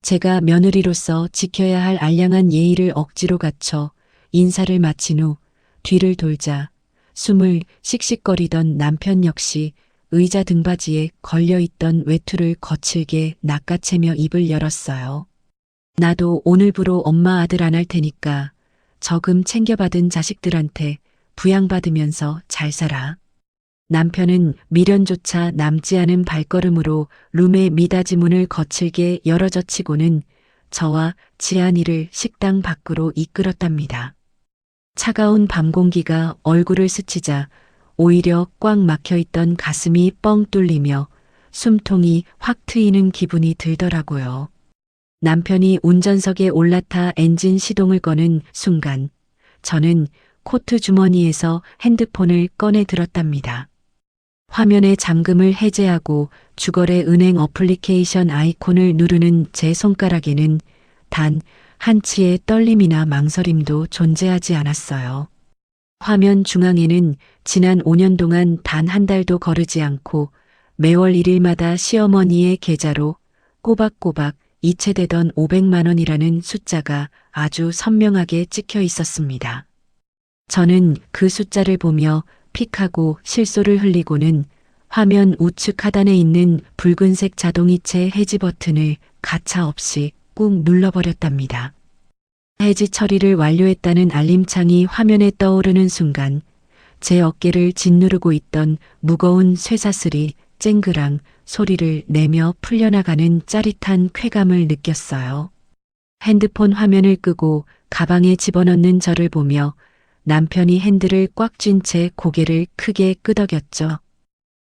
S1: 제가 며느리로서 지켜야 할 알량한 예의를 억지로 갖춰 인사를 마친 후 뒤를 돌자 숨을 씩씩거리던 남편 역시 의자 등받이에 걸려있던 외투를 거칠게 낚아채며 입을 열었어요. 나도 오늘부로 엄마 아들 안 할 테니까 저금 챙겨받은 자식들한테 부양받으면서 잘 살아. 남편은 미련조차 남지 않은 발걸음으로 룸의 미닫이 문을 거칠게 열어젖히고는 저와 지안이를 식당 밖으로 이끌었답니다. 차가운 밤 공기가 얼굴을 스치자 오히려 꽉 막혀있던 가슴이 뻥 뚫리며 숨통이 확 트이는 기분이 들더라고요. 남편이 운전석에 올라타 엔진 시동을 거는 순간 저는 코트 주머니에서 핸드폰을 꺼내 들었답니다. 화면의 잠금을 해제하고 주거래 은행 어플리케이션 아이콘을 누르는 제 손가락에는 단 한치의 떨림이나 망설임도 존재하지 않았어요. 화면 중앙에는 지난 5년 동안 단 한 달도 거르지 않고 매월 1일마다 시어머니의 계좌로 꼬박꼬박 이체되던 500만 원이라는 숫자가 아주 선명하게 찍혀 있었습니다. 저는 그 숫자를 보며 픽하고 실소를 흘리고는 화면 우측 하단에 있는 붉은색 자동이체 해지 버튼을 가차없이 꾹 눌러버렸답니다. 해지 처리를 완료했다는 알림창이 화면에 떠오르는 순간 제 어깨를 짓누르고 있던 무거운 쇠사슬이 쨍그랑 소리를 내며 풀려나가는 짜릿한 쾌감을 느꼈어요. 핸드폰 화면을 끄고 가방에 집어넣는 저를 보며 남편이 핸들을 꽉 쥔 채 고개를 크게 끄덕였죠.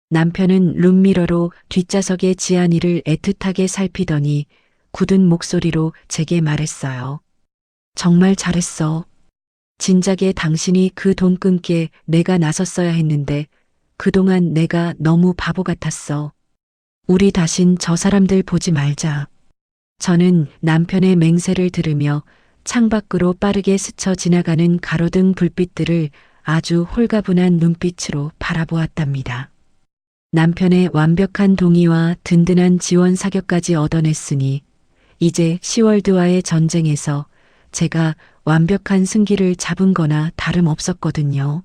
S1: 남편은 룸미러로 뒷좌석의 지안이를 애틋하게 살피더니 굳은 목소리로 제게 말했어요. 정말 잘했어. 진작에 당신이 그 돈 끊게 내가 나섰어야 했는데 그동안 내가 너무 바보 같았어. 우리 다신 저 사람들 보지 말자. 저는 남편의 맹세를 들으며 창밖으로 빠르게 스쳐 지나가는 가로등 불빛들을 아주 홀가분한 눈빛으로 바라보았답니다. 남편의 완벽한 동의와 든든한 지원 사격까지 얻어냈으니 이제 시월드와의 전쟁에서 제가 완벽한 승기를 잡은 거나 다름없었거든요.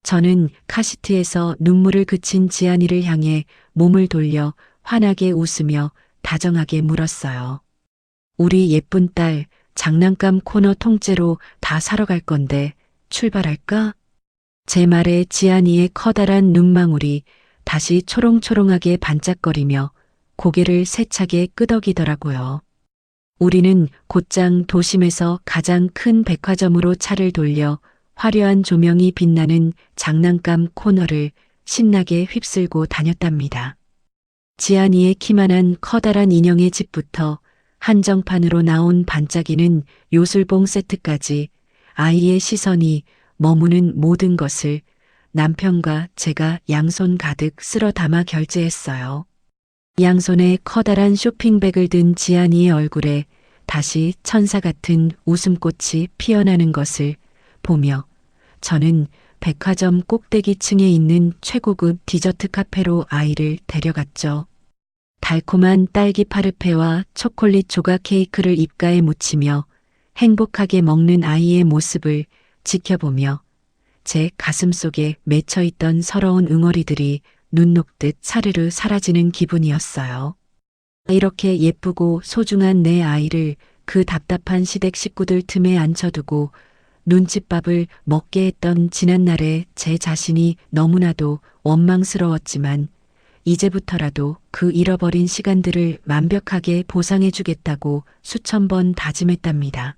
S1: 저는 카시트에서 눈물을 그친 지안이를 향해 몸을 돌려 환하게 웃으며 다정하게 물었어요. 우리 예쁜 딸 장난감 코너 통째로 다 사러 갈 건데 출발할까? 제 말에 지안이의 커다란 눈망울이 다시 초롱초롱하게 반짝거리며 고개를 세차게 끄덕이더라고요. 우리는 곧장 도심에서 가장 큰 백화점으로 차를 돌려 화려한 조명이 빛나는 장난감 코너를 신나게 휩쓸고 다녔답니다. 지안이의 키만한 커다란 인형의 집부터 한정판으로 나온 반짝이는 요술봉 세트까지 아이의 시선이 머무는 모든 것을 남편과 제가 양손 가득 쓸어 담아 결제했어요. 양손에 커다란 쇼핑백을 든 지안이의 얼굴에 다시 천사 같은 웃음꽃이 피어나는 것을 보며 저는 백화점 꼭대기층에 있는 최고급 디저트 카페로 아이를 데려갔죠. 달콤한 딸기 파르페와 초콜릿 조각 케이크를 입가에 묻히며 행복하게 먹는 아이의 모습을 지켜보며 제 가슴 속에 맺혀있던 서러운 응어리들이 눈 녹듯 사르르 사라지는 기분이었어요. 이렇게 예쁘고 소중한 내 아이를 그 답답한 시댁 식구들 틈에 앉혀두고 눈칫밥을 먹게 했던 지난날의 제 자신이 너무나도 원망스러웠지만 이제부터라도 그 잃어버린 시간들을 완벽하게 보상해주겠다고 수천 번 다짐했답니다.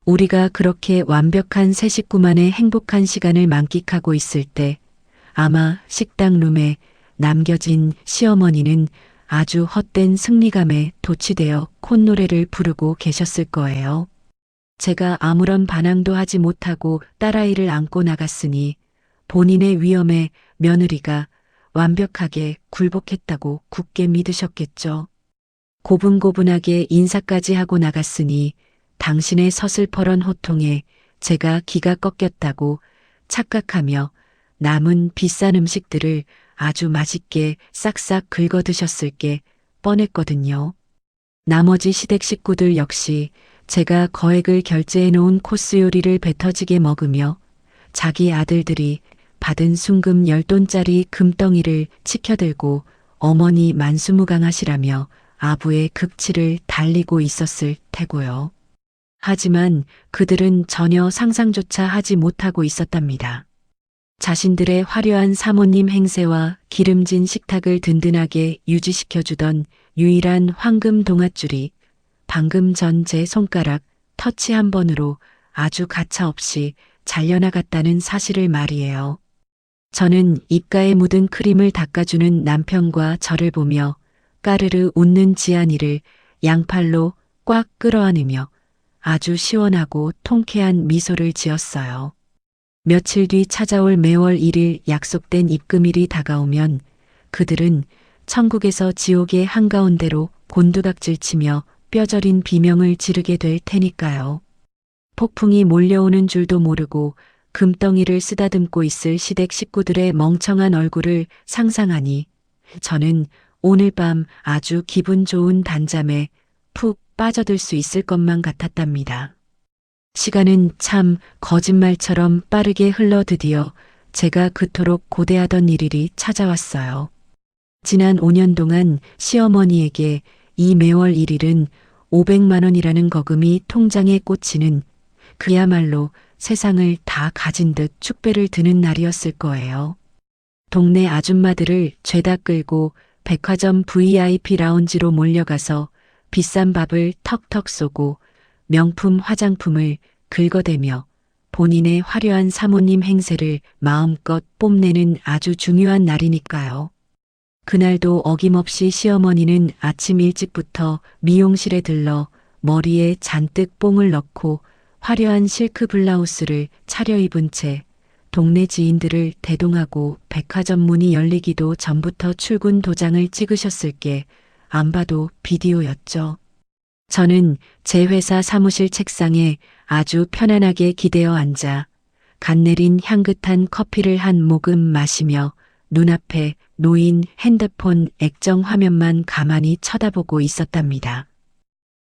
S1: 우리가 그렇게 완벽한 새 식구만의 행복한 시간을 만끽하고 있을 때 아마 식당 룸에 남겨진 시어머니는 아주 헛된 승리감에 도취되어 콧노래를 부르고 계셨을 거예요. 제가 아무런 반항도 하지 못하고 딸아이를 안고 나갔으니 본인의 위험에 며느리가 완벽하게 굴복했다고 굳게 믿으셨겠죠. 고분고분하게 인사까지 하고 나갔으니 당신의 서슬퍼런 호통에 제가 기가 꺾였다고 착각하며 남은 비싼 음식들을 아주 맛있게 싹싹 긁어 드셨을 게 뻔했거든요. 나머지 시댁 식구들 역시 제가 거액을 결제해 놓은 코스 요리를 배 터지게 먹으며 자기 아들들이 받은 순금 10돈짜리 금덩이를 치켜들고 어머니 만수무강하시라며 아부의 극치를 달리고 있었을 테고요. 하지만 그들은 전혀 상상조차 하지 못하고 있었답니다. 자신들의 화려한 사모님 행세와 기름진 식탁을 든든하게 유지시켜주던 유일한 황금 동아줄이 방금 전 제 손가락 터치 한 번으로 아주 가차없이 잘려나갔다는 사실을 말이에요. 저는 입가에 묻은 크림을 닦아주는 남편과 저를 보며 까르르 웃는 지안이를 양팔로 꽉 끌어안으며 아주 시원하고 통쾌한 미소를 지었어요. 며칠 뒤 찾아올 매월 1일 약속된 입금일이 다가오면 그들은 천국에서 지옥의 한가운데로 곤두박질치며 뼈저린 비명을 지르게 될 테니까요. 폭풍이 몰려오는 줄도 모르고 금덩이를 쓰다듬고 있을 시댁 식구들의 멍청한 얼굴을 상상하니 저는 오늘 밤 아주 기분 좋은 단잠에 푹 빠져들 수 있을 것만 같았답니다. 시간은 참 거짓말처럼 빠르게 흘러 드디어 제가 그토록 고대하던 일일이 찾아왔어요. 지난 5년 동안 시어머니에게 이 매월 1일은 500만 원이라는 거금이 통장에 꽂히는 그야말로 세상을 다 가진 듯 축배를 드는 날이었을 거예요. 동네 아줌마들을 죄다 끌고 백화점 VIP 라운지로 몰려가서 비싼 밥을 턱턱 쏘고 명품 화장품을 긁어대며 본인의 화려한 사모님 행세를 마음껏 뽐내는 아주 중요한 날이니까요. 그날도 어김없이 시어머니는 아침 일찍부터 미용실에 들러 머리에 잔뜩 뽕을 넣고 화려한 실크 블라우스를 차려입은 채 동네 지인들을 대동하고 백화점 문이 열리기도 전부터 출근 도장을 찍으셨을 게 안 봐도 비디오였죠. 저는 제 회사 사무실 책상에 아주 편안하게 기대어 앉아 갓 내린 향긋한 커피를 한 모금 마시며 눈앞에 놓인 핸드폰 액정 화면만 가만히 쳐다보고 있었답니다.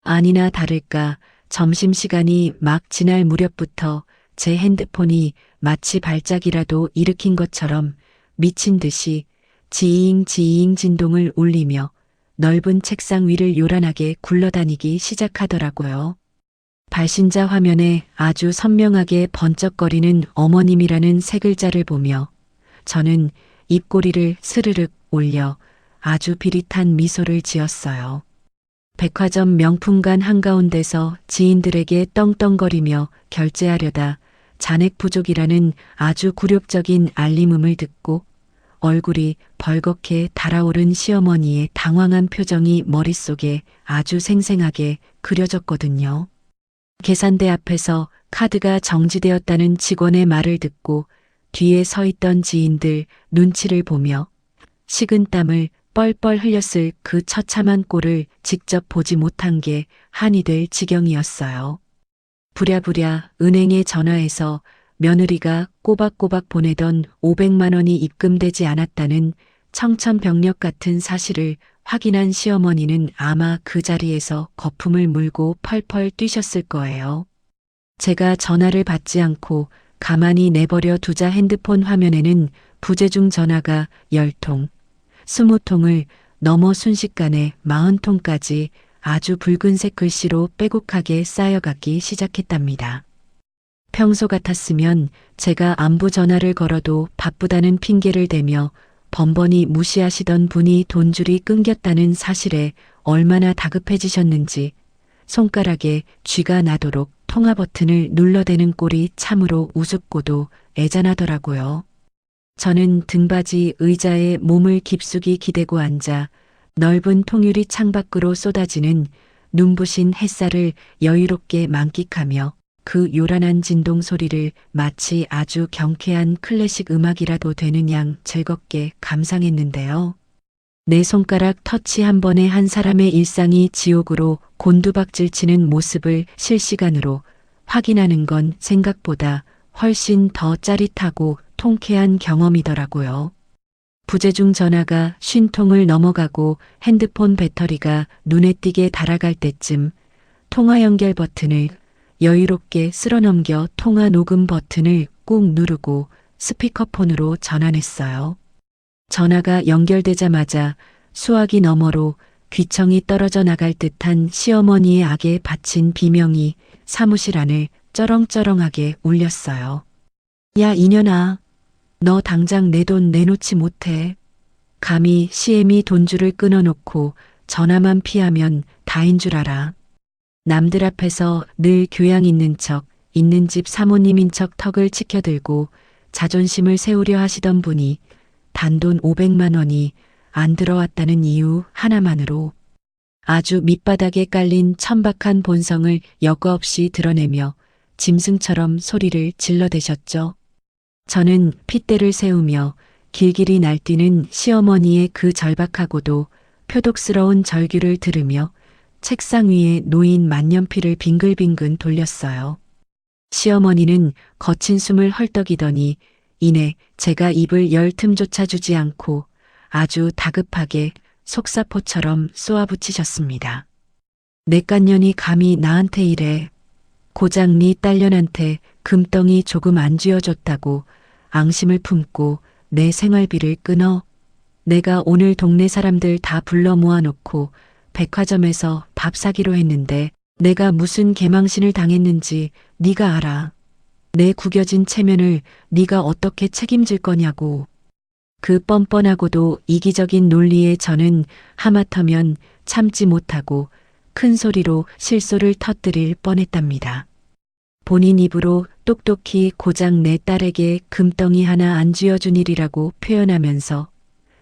S1: 아니나 다를까 점심시간이 막 지날 무렵부터 제 핸드폰이 마치 발작이라도 일으킨 것처럼 미친 듯이 지잉 지잉 진동을 울리며 넓은 책상 위를 요란하게 굴러다니기 시작하더라고요. 발신자 화면에 아주 선명하게 번쩍거리는 어머님이라는 세 글자를 보며 저는 입꼬리를 스르륵 올려 아주 비릿한 미소를 지었어요. 백화점 명품관 한가운데서 지인들에게 떵떵거리며 결제하려다 잔액 부족이라는 아주 굴욕적인 알림음을 듣고 얼굴이 벌겋게 달아오른 시어머니의 당황한 표정이 머릿속에 아주 생생하게 그려졌거든요. 계산대 앞에서 카드가 정지되었다는 직원의 말을 듣고 뒤에 서 있던 지인들 눈치를 보며 식은땀을 뻘뻘 흘렸을 그 처참한 꼴을 직접 보지 못한 게 한이 될 지경이었어요. 부랴부랴 은행에 전화해서 며느리가 꼬박꼬박 보내던 500만 원이 입금되지 않았다는 청천벽력 같은 사실을 확인한 시어머니는 아마 그 자리에서 거품을 물고 펄펄 뛰셨을 거예요. 제가 전화를 받지 않고 가만히 내버려 두자 핸드폰 화면에는 부재중 전화가 10통, 20통을 넘어 순식간에 40통까지 아주 붉은색 글씨로 빼곡하게 쌓여가기 시작했답니다. 평소 같았으면 제가 안부 전화를 걸어도 바쁘다는 핑계를 대며 번번이 무시하시던 분이 돈줄이 끊겼다는 사실에 얼마나 다급해지셨는지 손가락에 쥐가 나도록 통화 버튼을 눌러대는 꼴이 참으로 우습고도 애잔하더라고요. 저는 등받이 의자에 몸을 깊숙이 기대고 앉아 넓은 통유리 창밖으로 쏟아지는 눈부신 햇살을 여유롭게 만끽하며 그 요란한 진동 소리를 마치 아주 경쾌한 클래식 음악이라도 되는 양 즐겁게 감상했는데요. 내 손가락 터치 한 번에 한 사람의 일상이 지옥으로 곤두박질치는 모습을 실시간으로 확인하는 건 생각보다 훨씬 더 짜릿하고 통쾌한 경험이더라고요. 부재중 전화가 50통을 넘어가고 핸드폰 배터리가 눈에 띄게 달아갈 때쯤 통화 연결 버튼을 여유롭게 쓸어넘겨 통화 녹음 버튼을 꾹 누르고 스피커폰으로 전환했어요. 전화가 연결되자마자 수화기 너머로 귀청이 떨어져 나갈 듯한 시어머니의 악에 바친 비명이 사무실 안을 쩌렁쩌렁하게 울렸어요. 야 이년아, 너 당장 내 돈 내놓지 못해. 감히 시엠이 돈줄을 끊어놓고 전화만 피하면 다인 줄 알아. 남들 앞에서 늘 교양 있는 척, 있는 집 사모님인 척 턱을 치켜들고 자존심을 세우려 하시던 분이 단돈 500만 원이 안 들어왔다는 이유 하나만으로 아주 밑바닥에 깔린 천박한 본성을 여과 없이 드러내며 짐승처럼 소리를 질러대셨죠. 저는 핏대를 세우며 길길이 날뛰는 시어머니의 그 절박하고도 표독스러운 절규를 들으며 책상 위에 놓인 만년필을 빙글빙글 돌렸어요. 시어머니는 거친 숨을 헐떡이더니 이내 제가 입을 열 틈조차 주지 않고 아주 다급하게 속사포처럼 쏘아붙이셨습니다. 내깐년이 감히 나한테 이래. 고작 네 딸년한테 금덩이 조금 안 쥐어줬다고 앙심을 품고 내 생활비를 끊어. 내가 오늘 동네 사람들 다 불러 모아놓고 백화점에서 밥 사기로 했는데 내가 무슨 개망신을 당했는지 네가 알아. 내 구겨진 체면을 네가 어떻게 책임질 거냐고. 그 뻔뻔하고도 이기적인 논리에 저는 하마터면 참지 못하고 큰 소리로 실소를 터뜨릴 뻔했답니다. 본인 입으로 똑똑히 고작 내 딸에게 금덩이 하나 안 쥐어준 일이라고 표현하면서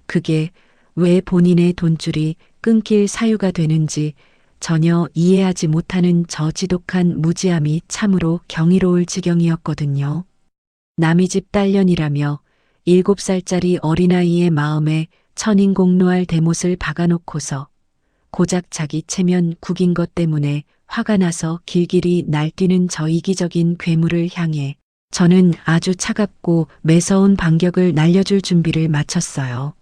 S1: 그게 왜 본인의 돈줄이 끊길 사유가 되는지 전혀 이해하지 못하는 저 지독한 무지함이 참으로 경이로울 지경이었거든요. 남의 집 딸년이라며 7살짜리 어린아이의 마음에 천인공노할 대못을 박아놓고서 고작 자기 체면 구긴 것 때문에 화가 나서 길길이 날뛰는 저 이기적인 괴물을 향해 저는 아주 차갑고 매서운 반격을 날려줄 준비를 마쳤어요.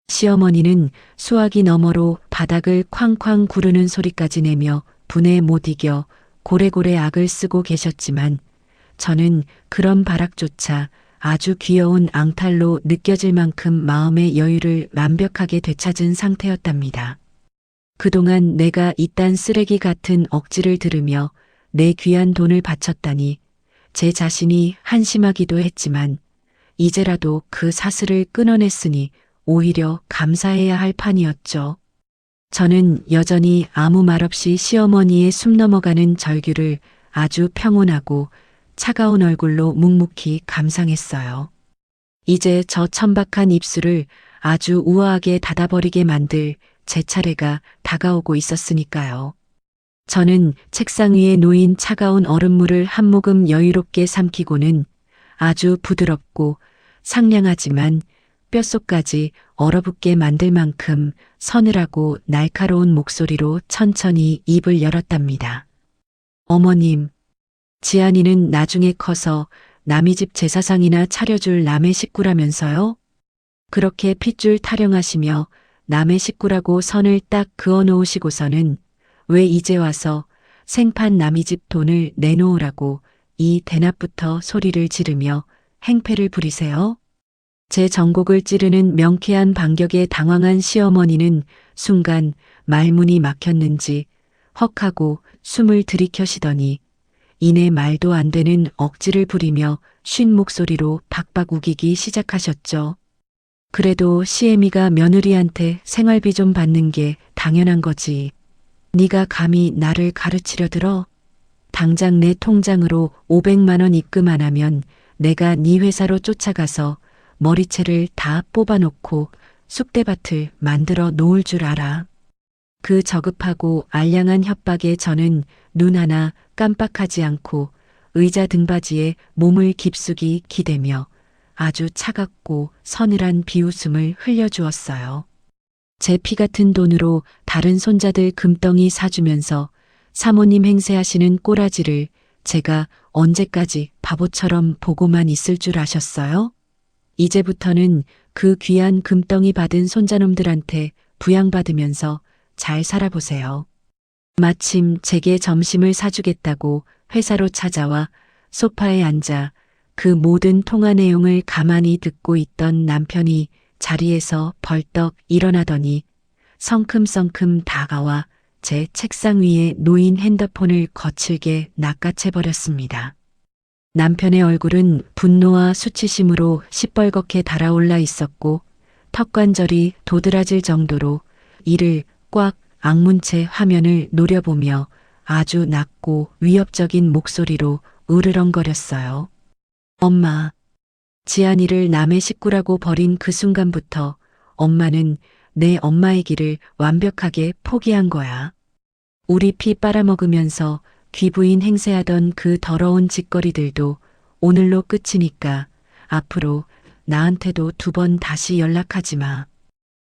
S1: 시어머니는 수화기 너머로 바닥을 쾅쾅 구르는 소리까지 내며 분에 못 이겨 고래고래 악을 쓰고 계셨지만 저는 그런 발악조차 아주 귀여운 앙탈로 느껴질 만큼 마음의 여유를 완벽하게 되찾은 상태였답니다. 그동안 내가 이딴 쓰레기 같은 억지를 들으며 내 귀한 돈을 바쳤다니 제 자신이 한심하기도 했지만 이제라도 그 사슬을 끊어냈으니 오히려 감사해야 할 판이었죠. 저는 여전히 아무 말 없이 시어머니의 숨 넘어가는 절규를 아주 평온하고 차가운 얼굴로 묵묵히 감상했어요. 이제 저 천박한 입술을 아주 우아하게 닫아버리게 만들 제 차례가 다가오고 있었으니까요. 저는 책상 위에 놓인 차가운 얼음물을 한 모금 여유롭게 삼키고는 아주 부드럽고 상냥하지만 뼛속까지 얼어붙게 만들 만큼 서늘하고 날카로운 목소리로 천천히 입을 열었답니다. 어머님, 지안이는 나중에 커서 남의 집 제사상이나 차려줄 남의 식구라면서요? 그렇게 핏줄 타령하시며 남의 식구라고 선을 딱 그어 놓으시고서는 왜 이제 와서 생판 남의 집 돈을 내놓으라고 이 대낮부터 소리를 지르며 행패를 부리세요? 제 전곡을 찌르는 명쾌한 반격에 당황한 시어머니는 순간 말문이 막혔는지 헉하고 숨을 들이켜시더니 이내 말도 안 되는 억지를 부리며 쉰 목소리로 박박 우기기 시작하셨죠. 그래도 시애미가 며느리한테 생활비 좀 받는 게 당연한 거지. 네가 감히 나를 가르치려 들어? 당장 내 통장으로 500만 원 입금 안 하면 내가 네 회사로 쫓아가서 머리채를 다 뽑아놓고 쑥대밭을 만들어 놓을 줄 알아. 그 저급하고 알량한 협박에 저는 눈 하나 깜빡하지 않고 의자 등받이에 몸을 깊숙이 기대며 아주 차갑고 서늘한 비웃음을 흘려주었어요. 제 피 같은 돈으로 다른 손자들 금덩이 사주면서 사모님 행세하시는 꼬라지를 제가 언제까지 바보처럼 보고만 있을 줄 아셨어요? 이제부터는 그 귀한 금덩이 받은 손자놈들한테 부양받으면서 잘 살아보세요. 마침 제게 점심을 사주겠다고 회사로 찾아와 소파에 앉아 그 모든 통화 내용을 가만히 듣고 있던 남편이 자리에서 벌떡 일어나더니 성큼성큼 다가와 제 책상 위에 놓인 핸드폰을 거칠게 낚아채버렸습니다. 남편의 얼굴은 분노와 수치심으로 시뻘겋게 달아올라 있었고 턱관절이 도드라질 정도로 이를 꽉 악문 채 화면을 노려보며 아주 낮고 위협적인 목소리로 으르렁거렸어요. 엄마, 지안이를 남의 식구라고 버린 그 순간부터 엄마는 내 엄마의 길을 완벽하게 포기한 거야. 우리 피 빨아먹으면서 귀부인 행세하던 그 더러운 짓거리들도 오늘로 끝이니까 앞으로 나한테도 2번 다시 연락하지 마.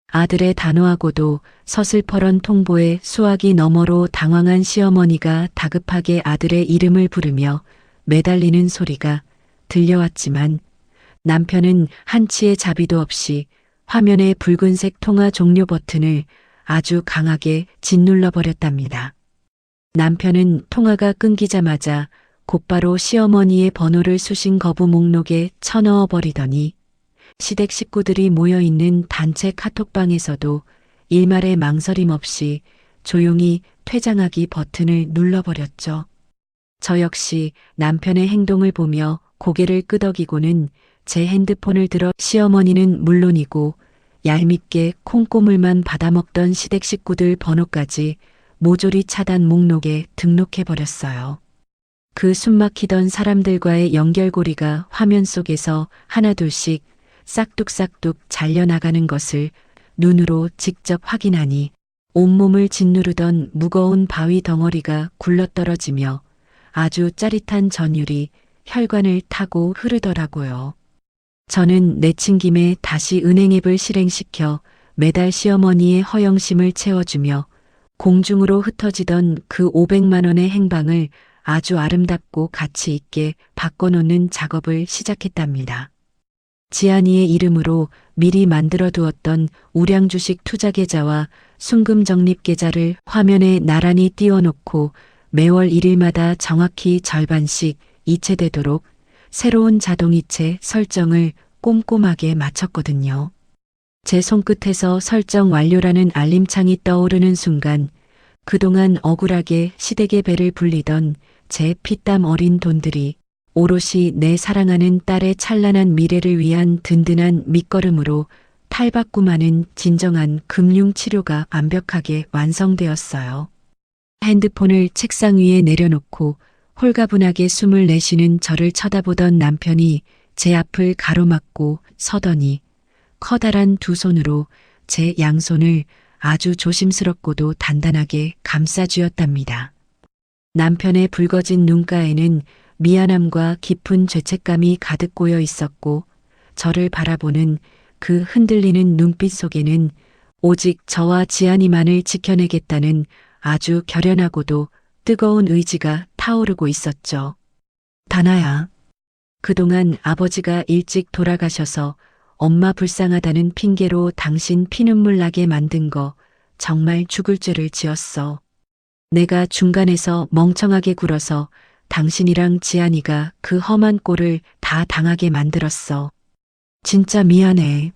S1: 아들의 단호하고도 서슬퍼런 통보에 수화기 너머로 당황한 시어머니가 다급하게 아들의 이름을 부르며 매달리는 소리가 들려왔지만 남편은 한치의 자비도 없이 화면의 붉은색 통화 종료 버튼을 아주 강하게 짓눌러 버렸답니다. 남편은 통화가 끊기자마자 곧바로 시어머니의 번호를 수신 거부 목록에 쳐넣어 버리더니 시댁 식구들이 모여있는 단체 카톡방에서도 일말의 망설임 없이 조용히 퇴장하기 버튼을 눌러버렸죠. 저 역시 남편의 행동을 보며 고개를 끄덕이고는 제 핸드폰을 들어 시어머니는 물론이고 얄밉게 콩고물만 받아먹던 시댁 식구들 번호까지 모조리 차단 목록에 등록해버렸어요. 그 숨막히던 사람들과의 연결고리가 화면 속에서 하나둘씩 싹둑싹둑 잘려나가는 것을 눈으로 직접 확인하니 온몸을 짓누르던 무거운 바위 덩어리가 굴러떨어지며 아주 짜릿한 전율이 혈관을 타고 흐르더라고요. 저는 내친 김에 다시 은행앱을 실행시켜 매달 시어머니의 허영심을 채워주며 공중으로 흩어지던 그 500만 원의 행방을 아주 아름답고 가치 있게 바꿔놓는 작업을 시작했답니다. 지안이의 이름으로 미리 만들어 두었던 우량주식 투자계좌와 순금적립계좌를 화면에 나란히 띄워놓고 매월 1일마다 정확히 절반씩 이체되도록 새로운 자동이체 설정을 꼼꼼하게 마쳤거든요. 제 손끝에서 설정 완료라는 알림창이 떠오르는 순간 그동안 억울하게 시댁의 배를 불리던 제 피땀 어린 돈들이 오롯이 내 사랑하는 딸의 찬란한 미래를 위한 든든한 밑거름으로 탈바꿈하는 진정한 금융치료가 완벽하게 완성되었어요. 핸드폰을 책상 위에 내려놓고 홀가분하게 숨을 내쉬는 저를 쳐다보던 남편이 제 앞을 가로막고 서더니 커다란 2 손으로 제 양손을 아주 조심스럽고도 단단하게 감싸쥐었답니다. 남편의 붉어진 눈가에는 미안함과 깊은 죄책감이 가득 고여 있었고 저를 바라보는 그 흔들리는 눈빛 속에는 오직 저와 지안이만을 지켜내겠다는 아주 결연하고도 뜨거운 의지가 타오르고 있었죠. 다나야, 그동안 아버지가 일찍 돌아가셔서 엄마 불쌍하다는 핑계로 당신 피눈물 나게 만든 거 정말 죽을 죄를 지었어. 내가 중간에서 멍청하게 굴어서 당신이랑 지안이가 그 험한 꼴을 다 당하게 만들었어. 진짜 미안해.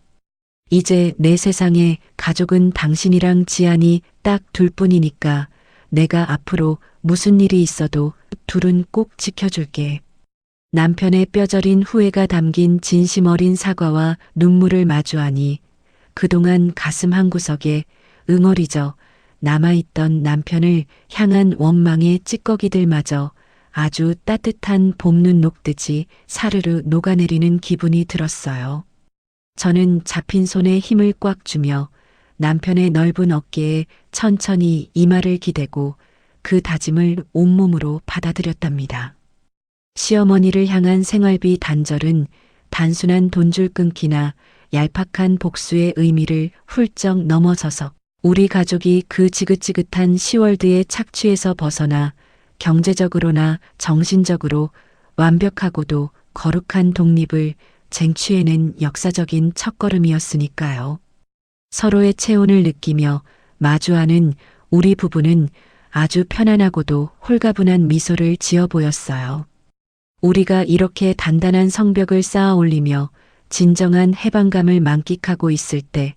S1: 이제 내 세상에 가족은 당신이랑 지안이 딱 2뿐이니까 내가 앞으로 무슨 일이 있어도 둘은 꼭 지켜줄게. 남편의 뼈저린 후회가 담긴 진심 어린 사과와 눈물을 마주하니 그동안 가슴 한구석에 응어리져 남아있던 남편을 향한 원망의 찌꺼기들마저 아주 따뜻한 봄눈 녹듯이 사르르 녹아내리는 기분이 들었어요. 저는 잡힌 손에 힘을 꽉 주며 남편의 넓은 어깨에 천천히 이마를 기대고 그 다짐을 온몸으로 받아들였답니다. 시어머니를 향한 생활비 단절은 단순한 돈줄 끊기나 얄팍한 복수의 의미를 훌쩍 넘어서서 우리 가족이 그 지긋지긋한 10월드의 착취에서 벗어나 경제적으로나 정신적으로 완벽하고도 거룩한 독립을 쟁취해낸 역사적인 첫걸음이었으니까요. 서로의 체온을 느끼며 마주하는 우리 부부는 아주 편안하고도 홀가분한 미소를 지어 보였어요. 우리가 이렇게 단단한 성벽을 쌓아 올리며 진정한 해방감을 만끽하고 있을 때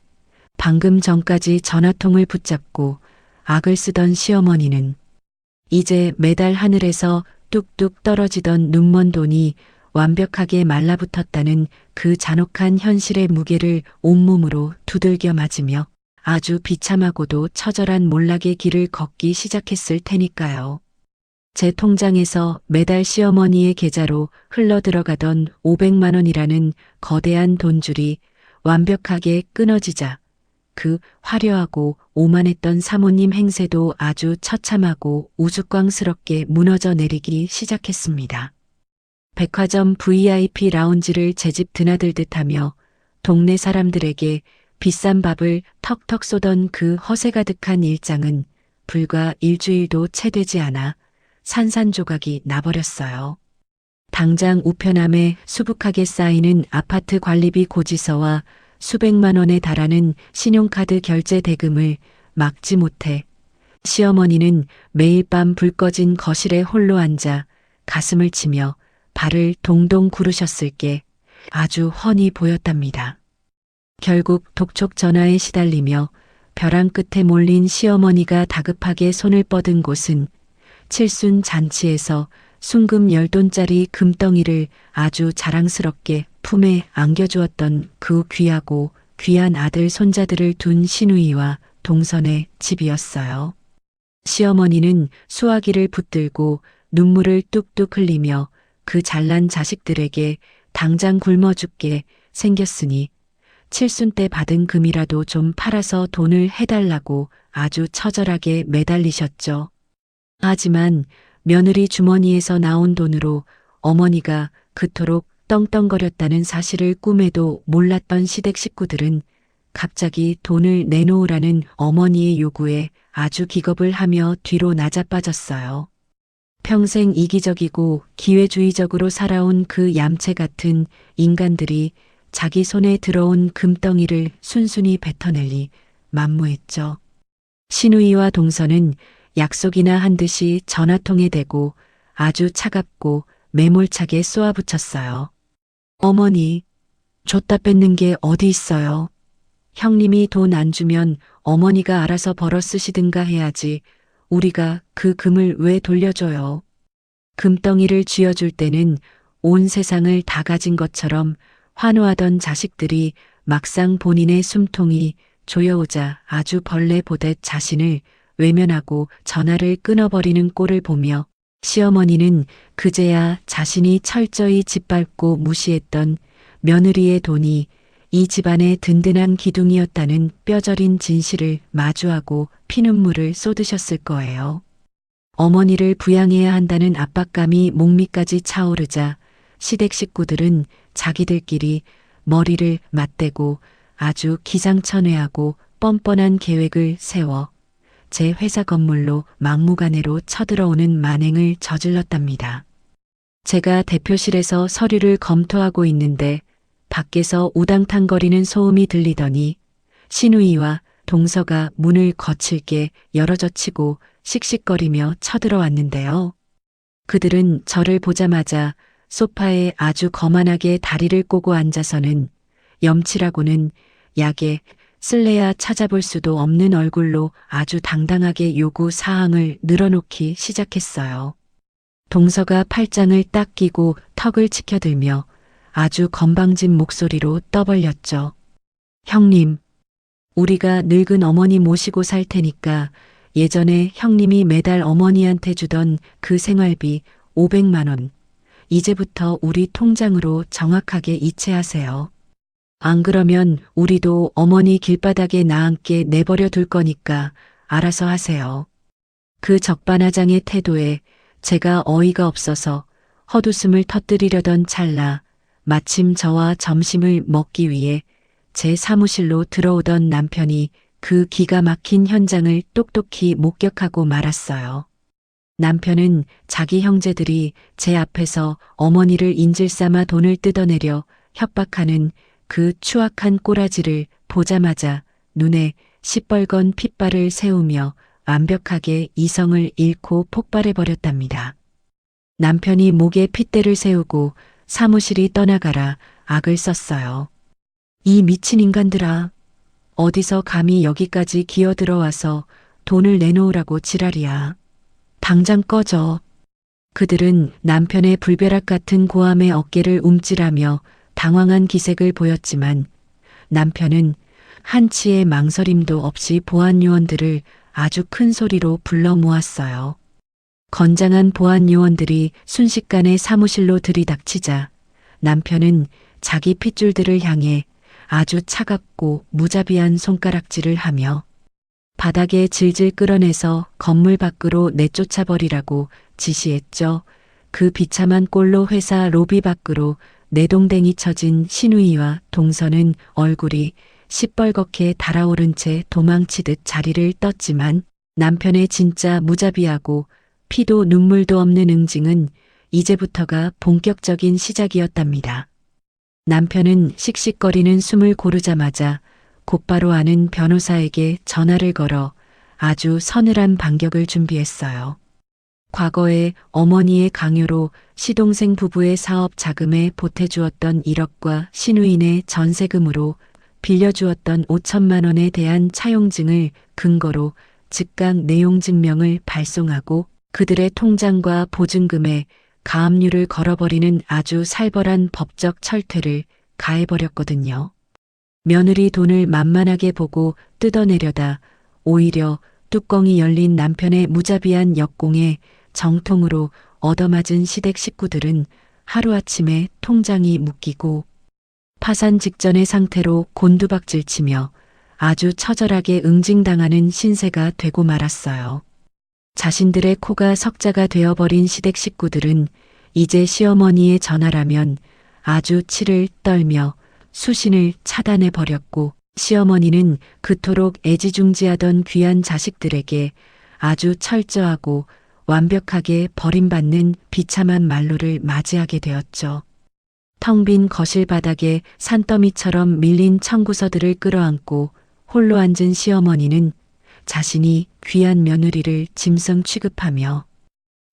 S1: 방금 전까지 전화통을 붙잡고 악을 쓰던 시어머니는 이제 매달 하늘에서 뚝뚝 떨어지던 눈먼 돈이 완벽하게 말라붙었다는 그 잔혹한 현실의 무게를 온몸으로 두들겨 맞으며 아주 비참하고도 처절한 몰락의 길을 걷기 시작했을 테니까요. 제 통장에서 매달 시어머니의 계좌로 흘러들어가던 500만 원이라는 거대한 돈줄이 완벽하게 끊어지자 그 화려하고 오만했던 사모님 행세도 아주 처참하고 우스꽝스럽게 무너져 내리기 시작했습니다. 백화점 VIP 라운지를 제 집 드나들듯 하며 동네 사람들에게 비싼 밥을 턱턱 쏘던 그 허세 가득한 일장은 불과 일주일도 채 되지 않아 산산조각이 나버렸어요. 당장 우편함에 수북하게 쌓이는 아파트 관리비 고지서와 수백만 원에 달하는 신용카드 결제 대금을 막지 못해 시어머니는 매일 밤 불 꺼진 거실에 홀로 앉아 가슴을 치며 발을 동동 구르셨을 게 아주 훤히 보였답니다. 결국 독촉 전화에 시달리며 벼랑 끝에 몰린 시어머니가 다급하게 손을 뻗은 곳은 칠순 잔치에서 순금 10돈짜리 금덩이를 아주 자랑스럽게 품에 안겨주었던 그 귀하고 귀한 아들 손자들을 둔 시누이와 동선의 집이었어요. 시어머니는 수화기를 붙들고 눈물을 뚝뚝 흘리며 그 잘난 자식들에게 당장 굶어 죽게 생겼으니 칠순 때 받은 금이라도 좀 팔아서 돈을 해달라고 아주 처절하게 매달리셨죠. 하지만 며느리 주머니에서 나온 돈으로 어머니가 그토록 떵떵거렸다는 사실을 꿈에도 몰랐던 시댁 식구들은 갑자기 돈을 내놓으라는 어머니의 요구에 아주 기겁을 하며 뒤로 나자빠졌어요. 평생 이기적이고 기회주의적으로 살아온 그 얌체 같은 인간들이 자기 손에 들어온 금덩이를 순순히 뱉어내리 만무했죠. 시누이와 동서는 약속이나 한 듯이 전화통에 대고 아주 차갑고 매몰차게 쏘아붙였어요. 어머니, 줬다 뺏는 게 어디 있어요? 형님이 돈 안 주면 어머니가 알아서 벌어 쓰시든가 해야지 우리가 그 금을 왜 돌려줘요? 금덩이를 쥐어줄 때는 온 세상을 다 가진 것처럼 환호하던 자식들이 막상 본인의 숨통이 조여오자 아주 벌레 보듯 자신을 외면하고 전화를 끊어버리는 꼴을 보며 시어머니는 그제야 자신이 철저히 짓밟고 무시했던 며느리의 돈이 이 집안의 든든한 기둥이었다는 뼈저린 진실을 마주하고 피눈물을 쏟으셨을 거예요. 어머니를 부양해야 한다는 압박감이 목밑까지 차오르자 시댁 식구들은 자기들끼리 머리를 맞대고 아주 기상천외하고 뻔뻔한 계획을 세워 제 회사 건물로 막무가내로 쳐들어오는 만행을 저질렀답니다. 제가 대표실에서 서류를 검토하고 있는데 밖에서 우당탕거리는 소음이 들리더니 시누이와 동서가 문을 거칠게 열어젖히고 씩씩거리며 쳐들어왔는데요. 그들은 저를 보자마자 소파에 아주 거만하게 다리를 꼬고 앉아서는 염치라고는 약에 쓸래야 찾아볼 수도 없는 얼굴로 아주 당당하게 요구 사항을 늘어놓기 시작했어요. 동서가 팔짱을 딱 끼고 턱을 치켜들며 아주 건방진 목소리로 떠벌렸죠. 형님, 우리가 늙은 어머니 모시고 살 테니까 예전에 형님이 매달 어머니한테 주던 그 생활비 500만 원, 이제부터 우리 통장으로 정확하게 이체하세요. 안 그러면 우리도 어머니 길바닥에 나앉게 내버려 둘 거니까 알아서 하세요. 그 적반하장의 태도에 제가 어이가 없어서 헛웃음을 터뜨리려던 찰나 마침 저와 점심을 먹기 위해 제 사무실로 들어오던 남편이 그 기가 막힌 현장을 똑똑히 목격하고 말았어요. 남편은 자기 형제들이 제 앞에서 어머니를 인질삼아 돈을 뜯어내려 협박하는 그 추악한 꼬라지를 보자마자 눈에 시뻘건 핏발을 세우며 완벽하게 이성을 잃고 폭발해버렸답니다. 남편이 목에 핏대를 세우고 사무실이 떠나가라 악을 썼어요. 이 미친 인간들아, 어디서 감히 여기까지 기어들어와서 돈을 내놓으라고 지랄이야. 당장 꺼져. 그들은 남편의 불벼락 같은 고함의 어깨를 움찔하며 당황한 기색을 보였지만 남편은 한치의 망설임도 없이 보안 요원들을 아주 큰 소리로 불러 모았어요. 건장한 보안 요원들이 순식간에 사무실로 들이닥치자 남편은 자기 핏줄들을 향해 아주 차갑고 무자비한 손가락질을 하며 바닥에 질질 끌어내서 건물 밖으로 내쫓아버리라고 지시했죠. 그 비참한 꼴로 회사 로비 밖으로 내동댕이 쳐진 신우이와 동서는 얼굴이 시뻘겋게 달아오른 채 도망치듯 자리를 떴지만 남편의 진짜 무자비하고 피도 눈물도 없는 응징은 이제부터가 본격적인 시작이었답니다. 남편은 씩씩거리는 숨을 고르자마자 곧바로 아는 변호사에게 전화를 걸어 아주 서늘한 반격을 준비했어요. 과거에 어머니의 강요로 시동생 부부의 사업 자금에 보태주었던 1억과 신우인의 전세금으로 빌려주었던 5천만 원에 대한 차용증을 근거로 즉각 내용 증명을 발송하고 그들의 통장과 보증금에 가압류를 걸어버리는 아주 살벌한 법적 철퇴를 가해버렸거든요. 며느리 돈을 만만하게 보고 뜯어내려다 오히려 뚜껑이 열린 남편의 무자비한 역공에 정통으로 얻어맞은 시댁 식구들은 하루아침에 통장이 묶이고 파산 직전의 상태로 곤두박질치며 아주 처절하게 응징당하는 신세가 되고 말았어요. 자신들의 코가 석자가 되어버린 시댁 식구들은 이제 시어머니의 전화라면 아주 치를 떨며 수신을 차단해버렸고 시어머니는 그토록 애지중지하던 귀한 자식들에게 아주 철저하고 완벽하게 버림받는 비참한 말로를 맞이하게 되었죠. 텅 빈 거실 바닥에 산더미처럼 밀린 청구서들을 끌어안고 홀로 앉은 시어머니는 자신이 귀한 며느리를 짐승 취급하며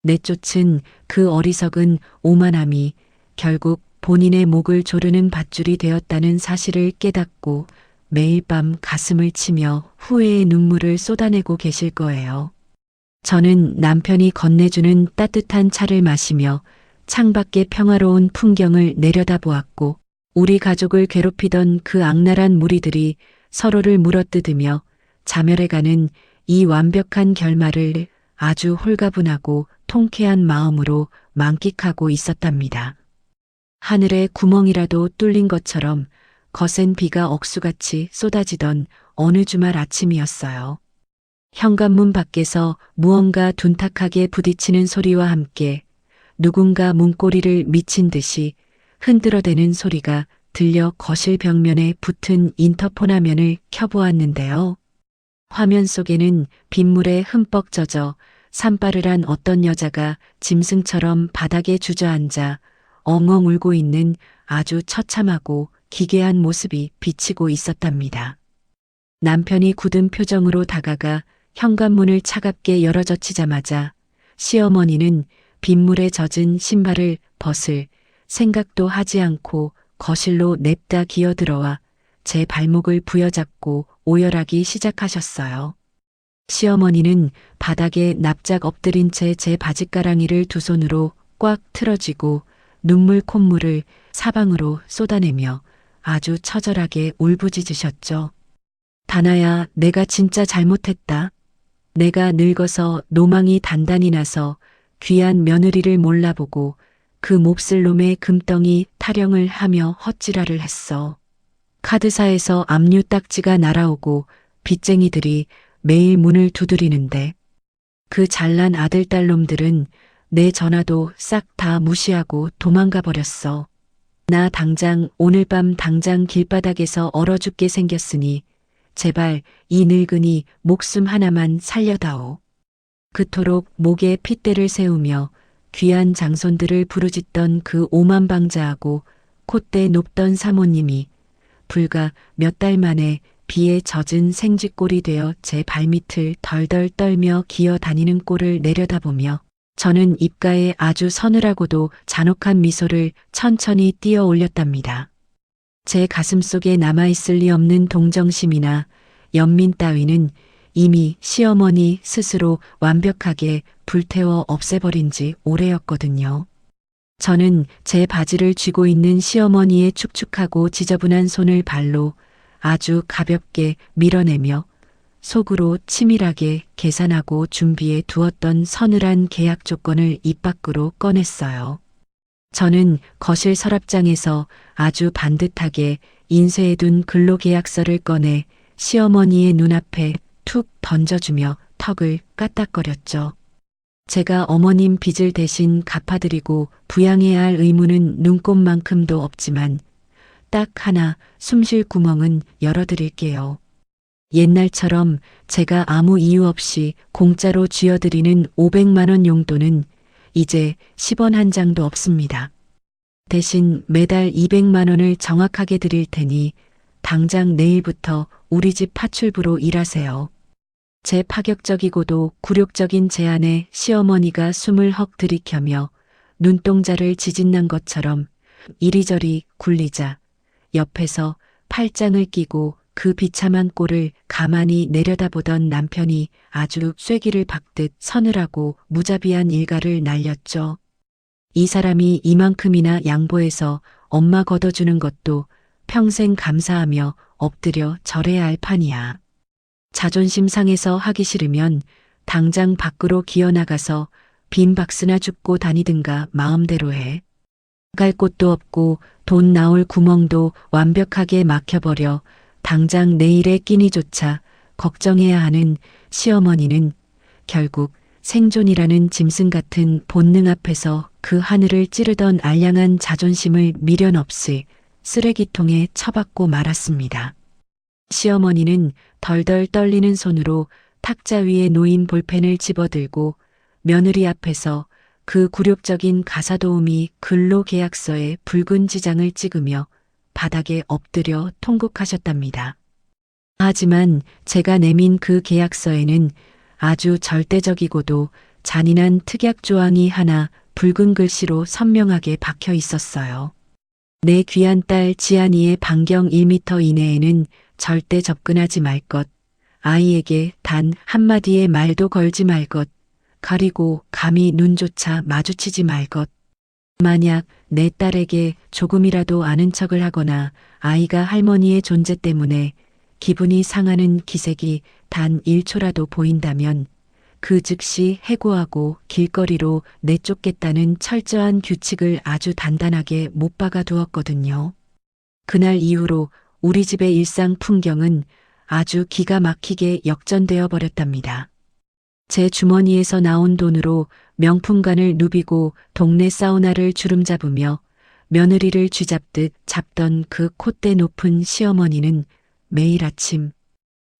S1: 내쫓은 그 어리석은 오만함이 결국 본인의 목을 조르는 밧줄이 되었다는 사실을 깨닫고 매일 밤 가슴을 치며 후회의 눈물을 쏟아내고 계실 거예요. 저는 남편이 건네주는 따뜻한 차를 마시며 창밖의 평화로운 풍경을 내려다보았고 우리 가족을 괴롭히던 그 악랄한 무리들이 서로를 물어뜯으며 자멸해가는 이 완벽한 결말을 아주 홀가분하고 통쾌한 마음으로 만끽하고 있었답니다. 하늘에 구멍이라도 뚫린 것처럼 거센 비가 억수같이 쏟아지던 어느 주말 아침이었어요. 현관문 밖에서 무언가 둔탁하게 부딪히는 소리와 함께 누군가 문고리를 미친 듯이 흔들어대는 소리가 들려 거실 벽면에 붙은 인터폰 화면을 켜보았는데요. 화면 속에는 빗물에 흠뻑 젖어 산바를 어떤 여자가 짐승처럼 바닥에 주저앉아 엉엉 울고 있는 아주 처참하고 기괴한 모습이 비치고 있었답니다. 남편이 굳은 표정으로 다가가 현관문을 차갑게 열어젖히자마자 시어머니는 빗물에 젖은 신발을 벗을 생각도 하지 않고 거실로 냅다 기어들어와 제 발목을 부여잡고 오열하기 시작하셨어요. 시어머니는 바닥에 납작 엎드린 채 제 바짓가랑이를 두 손으로 꽉 틀어쥐고 눈물 콧물을 사방으로 쏟아내며 아주 처절하게 울부짖으셨죠. 다나야, 내가 진짜 잘못했다. 내가 늙어서 노망이 단단히 나서 귀한 며느리를 몰라보고 그 몹쓸 놈의 금덩이 타령을 하며 헛지랄을 했어. 카드사에서 압류 딱지가 날아오고 빚쟁이들이 매일 문을 두드리는데 그 잘난 아들 딸놈들은 내 전화도 싹 다 무시하고 도망가 버렸어. 나 당장 오늘 밤 당장 길바닥에서 얼어 죽게 생겼으니 제발 이 늙은이 목숨 하나만 살려다오. 그토록 목에 핏대를 세우며 귀한 장손들을 부르짖던 그 오만방자하고 콧대 높던 사모님이 불과 몇 달 만에 비에 젖은 생쥐꼴이 되어 제 발밑을 덜덜 떨며 기어 다니는 꼴을 내려다보며 저는 입가에 아주 서늘하고도 잔혹한 미소를 천천히 띄어 올렸답니다. 제 가슴속에 남아있을 리 없는 동정심이나 연민 따위는 이미 시어머니 스스로 완벽하게 불태워 없애버린 지 오래였거든요. 저는 제 바지를 쥐고 있는 시어머니의 축축하고 지저분한 손을 발로 아주 가볍게 밀어내며 속으로 치밀하게 계산하고 준비해 두었던 서늘한 계약 조건을 입 밖으로 꺼냈어요. 저는 거실 서랍장에서 아주 반듯하게 인쇄해둔 근로계약서를 꺼내 시어머니의 눈앞에 툭 던져주며 턱을 까딱거렸죠. 제가 어머님 빚을 대신 갚아드리고 부양해야 할 의무는 눈꼽만큼도 없지만 딱 하나 숨쉴 구멍은 열어드릴게요. 옛날처럼 제가 아무 이유 없이 공짜로 쥐어드리는 500만 원 용돈은 이제 10원 한 장도 없습니다. 대신 매달 200만 원을 정확하게 드릴 테니 당장 내일부터 우리 집 파출부로 일하세요. 제 파격적이고도 굴욕적인 제안에 시어머니가 숨을 헉 들이켜며 눈동자를 지진난 것처럼 이리저리 굴리자 옆에서 팔짱을 끼고 그 비참한 꼴을 가만히 내려다보던 남편이 아주 쐐기를 박듯 서늘하고 무자비한 일가를 날렸죠. 이 사람이 이만큼이나 양보해서 엄마 걷어주는 것도 평생 감사하며 엎드려 절해야 할 판이야. 자존심 상해서 하기 싫으면 당장 밖으로 기어나가서 빈 박스나 줍고 다니든가 마음대로 해. 갈 곳도 없고 돈 나올 구멍도 완벽하게 막혀버려 당장 내일의 끼니조차 걱정해야 하는 시어머니는 결국 생존이라는 짐승 같은 본능 앞에서 그 하늘을 찌르던 알량한 자존심을 미련 없이 쓰레기통에 처박고 말았습니다. 시어머니는 덜덜 떨리는 손으로 탁자 위에 놓인 볼펜을 집어들고 며느리 앞에서 그 굴욕적인 가사도우미 근로계약서에 붉은 지장을 찍으며 바닥에 엎드려 통곡하셨답니다. 하지만 제가 내민 그 계약서에는 아주 절대적이고도 잔인한 특약 조항이 하나 붉은 글씨로 선명하게 박혀 있었어요. 내 귀한 딸 지안이의 반경 1m 이내에는 절대 접근하지 말 것, 아이에게 단 한마디의 말도 걸지 말 것, 그리고 감히 눈조차 마주치지 말 것. 만약 내 딸에게 조금이라도 아는 척을 하거나 아이가 할머니의 존재 때문에 기분이 상하는 기색이 단 1초라도 보인다면 그 즉시 해고하고 길거리로 내쫓겠다는 철저한 규칙을 아주 단단하게 못 박아 두었거든요. 그날 이후로 우리 집의 일상 풍경은 아주 기가 막히게 역전되어 버렸답니다. 제 주머니에서 나온 돈으로 명품관을 누비고 동네 사우나를 주름잡으며 며느리를 쥐잡듯 잡던 그 콧대 높은 시어머니는 매일 아침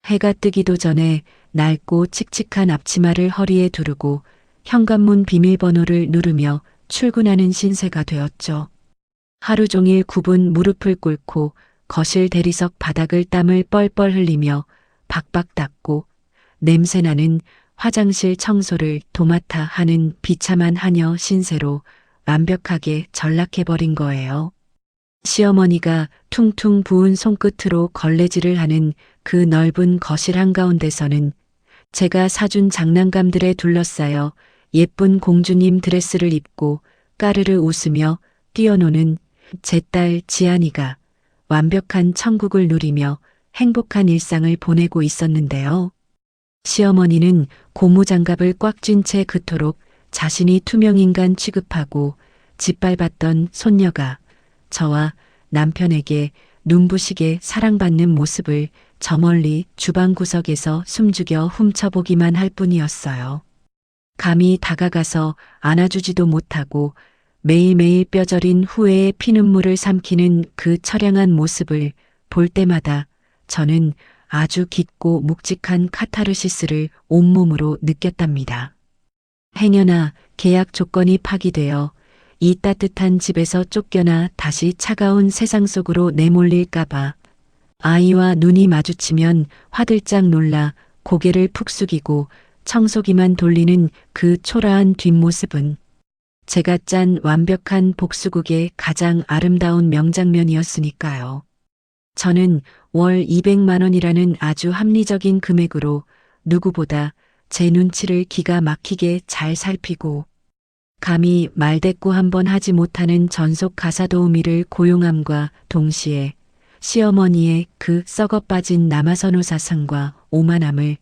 S1: 해가 뜨기도 전에 낡고 칙칙한 앞치마를 허리에 두르고 현관문 비밀번호를 누르며 출근하는 신세가 되었죠. 하루 종일 굽은 무릎을 꿇고 거실 대리석 바닥을 땀을 뻘뻘 흘리며 박박 닦고 냄새나는 화장실 청소를 도맡아 하는 비참한 하녀 신세로 완벽하게 전락해버린 거예요. 시어머니가 퉁퉁 부은 손끝으로 걸레질을 하는 그 넓은 거실 한가운데서는 제가 사준 장난감들에 둘러싸여 예쁜 공주님 드레스를 입고 까르르 웃으며 뛰어노는 제 딸 지안이가 완벽한 천국을 누리며 행복한 일상을 보내고 있었는데요. 시어머니는 고무장갑을 꽉 쥔 채 그토록 자신이 투명인간 취급하고 짓밟았던 손녀가 저와 남편에게 눈부시게 사랑받는 모습을 저 멀리 주방 구석에서 숨죽여 훔쳐보기만 할 뿐이었어요. 감히 다가가서 안아주지도 못하고 매일매일 뼈저린 후회의 피눈물을 삼키는 그 처량한 모습을 볼 때마다 저는 아주 깊고 묵직한 카타르시스를 온몸으로 느꼈답니다. 행여나 계약 조건이 파기되어 이 따뜻한 집에서 쫓겨나 다시 차가운 세상 속으로 내몰릴까봐 아이와 눈이 마주치면 화들짝 놀라 고개를 푹 숙이고 청소기만 돌리는 그 초라한 뒷모습은 제가 짠 완벽한 복수극의 가장 아름다운 명장면이었으니까요. 저는 월 200만 원이라는 아주 합리적인 금액으로 누구보다 제 눈치를 기가 막히게 잘 살피고 감히 말대꾸 한번 하지 못하는 전속 가사도우미를 고용함과 동시에 시어머니의 그 썩어빠진 남아선호 사상과 오만함을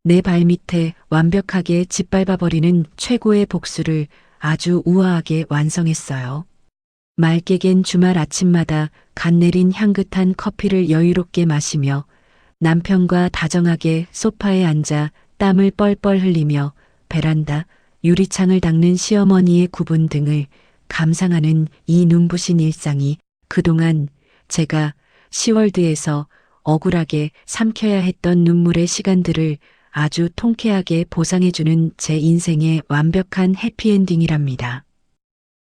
S1: 내 발밑에 완벽하게 짓밟아버리는 최고의 복수를 아주 우아하게 완성했어요. 맑게 갠 주말 아침마다 갓 내린 향긋한 커피를 여유롭게 마시며 남편과 다정하게 소파에 앉아 땀을 뻘뻘 흘리며 베란다 유리창을 닦는 시어머니의 구분 등을 감상하는 이 눈부신 일상이 그동안 제가 시월드에서 억울하게 삼켜야 했던 눈물의 시간들을 아주 통쾌하게 보상해주는 제 인생의 완벽한 해피엔딩이랍니다.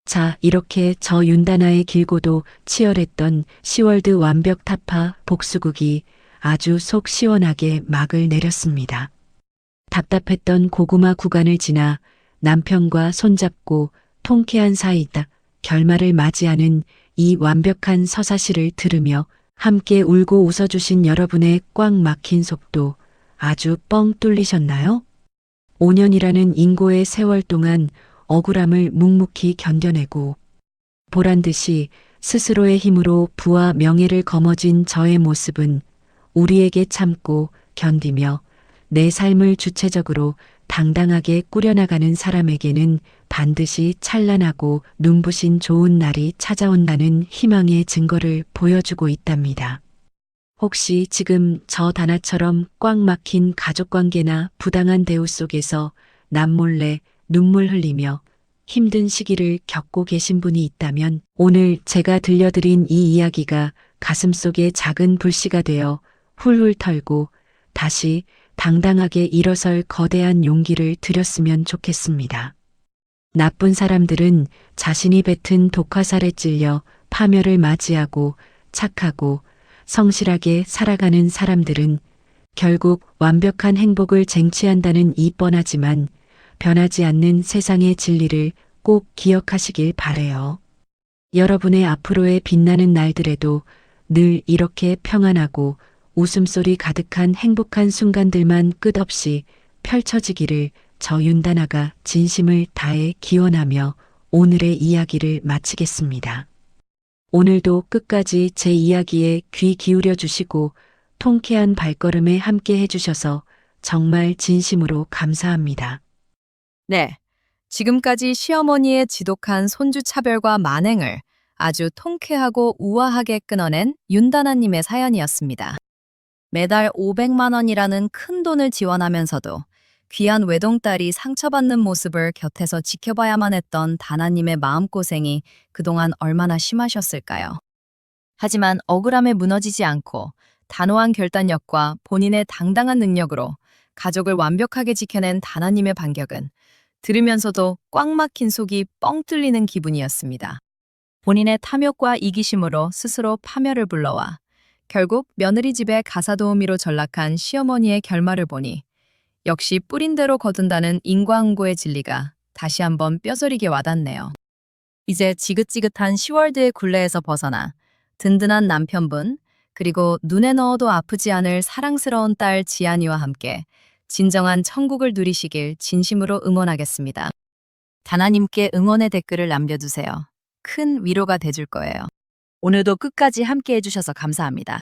S1: 자, 이렇게 저 윤다나의 길고도 치열했던 시월드 완벽 타파 복수극이 아주 속 시원하게 막을 내렸습니다. 답답했던 고구마 구간을 지나 남편과 손잡고 통쾌한 사이다 결말을 맞이하는 이 완벽한 서사시를 들으며 함께 울고 웃어주신 여러분의 꽉 막힌 속도 아주 뻥 뚫리셨나요? 5년이라는 인고의 세월 동안 억울함을 묵묵히 견뎌내고 보란 듯이 스스로의 힘으로 부와 명예를 거머쥔 저의 모습은 우리에게 참고 견디며 내 삶을 주체적으로 당당하게 꾸려나가는 사람에게는 반드시 찬란하고 눈부신 좋은 날이 찾아온다는 희망의 증거를 보여주고 있답니다. 혹시 지금 저 다나처럼 꽉 막힌 가족관계나 부당한 대우 속에서 남몰래 눈물 흘리며 힘든 시기를 겪고 계신 분이 있다면 오늘 제가 들려드린 이 이야기가 가슴속에 작은 불씨가 되어 훌훌 털고 다시 당당하게 일어설 거대한 용기를 드렸으면 좋겠습니다. 나쁜 사람들은 자신이 뱉은 독화살에 찔려 파멸을 맞이하고 착하고 성실하게 살아가는 사람들은 결국 완벽한 행복을 쟁취한다는 이 뻔하지만 변하지 않는 세상의 진리를 꼭 기억하시길 바래요. 여러분의 앞으로의 빛나는 날들에도 늘 이렇게 평안하고 웃음소리 가득한 행복한 순간들만 끝없이 펼쳐지기를 저 윤다나가 진심을 다해 기원하며 오늘의 이야기를 마치겠습니다. 오늘도 끝까지 제 이야기에 귀 기울여 주시고 통쾌한 발걸음에 함께 해주셔서 정말 진심으로 감사합니다.
S2: 네. 지금까지 시어머니의 지독한 손주 차별과 만행을 아주 통쾌하고 우아하게 끊어낸 윤다나님의 사연이었습니다. 매달 500만 원이라는 큰 돈을 지원하면서도 귀한 외동딸이 상처받는 모습을 곁에서 지켜봐야만 했던 다나님의 마음고생이 그동안 얼마나 심하셨을까요? 하지만 억울함에 무너지지 않고 단호한 결단력과 본인의 당당한 능력으로 가족을 완벽하게 지켜낸 다나님의 반격은 들으면서도 꽉 막힌 속이 뻥 뚫리는 기분이었습니다. 본인의 탐욕과 이기심으로 스스로 파멸을 불러와 결국 며느리 집에 가사도우미로 전락한 시어머니의 결말을 보니 역시 뿌린 대로 거둔다는 인과응보의 진리가 다시 한번 뼈저리게 와닿네요. 이제 지긋지긋한 시월드의 굴레에서 벗어나 든든한 남편분, 그리고 눈에 넣어도 아프지 않을 사랑스러운 딸 지안이와 함께 진정한 천국을 누리시길 진심으로 응원하겠습니다. 다나님께 응원의 댓글을 남겨주세요. 큰 위로가 돼줄 거예요. 오늘도 끝까지 함께 해주셔서 감사합니다.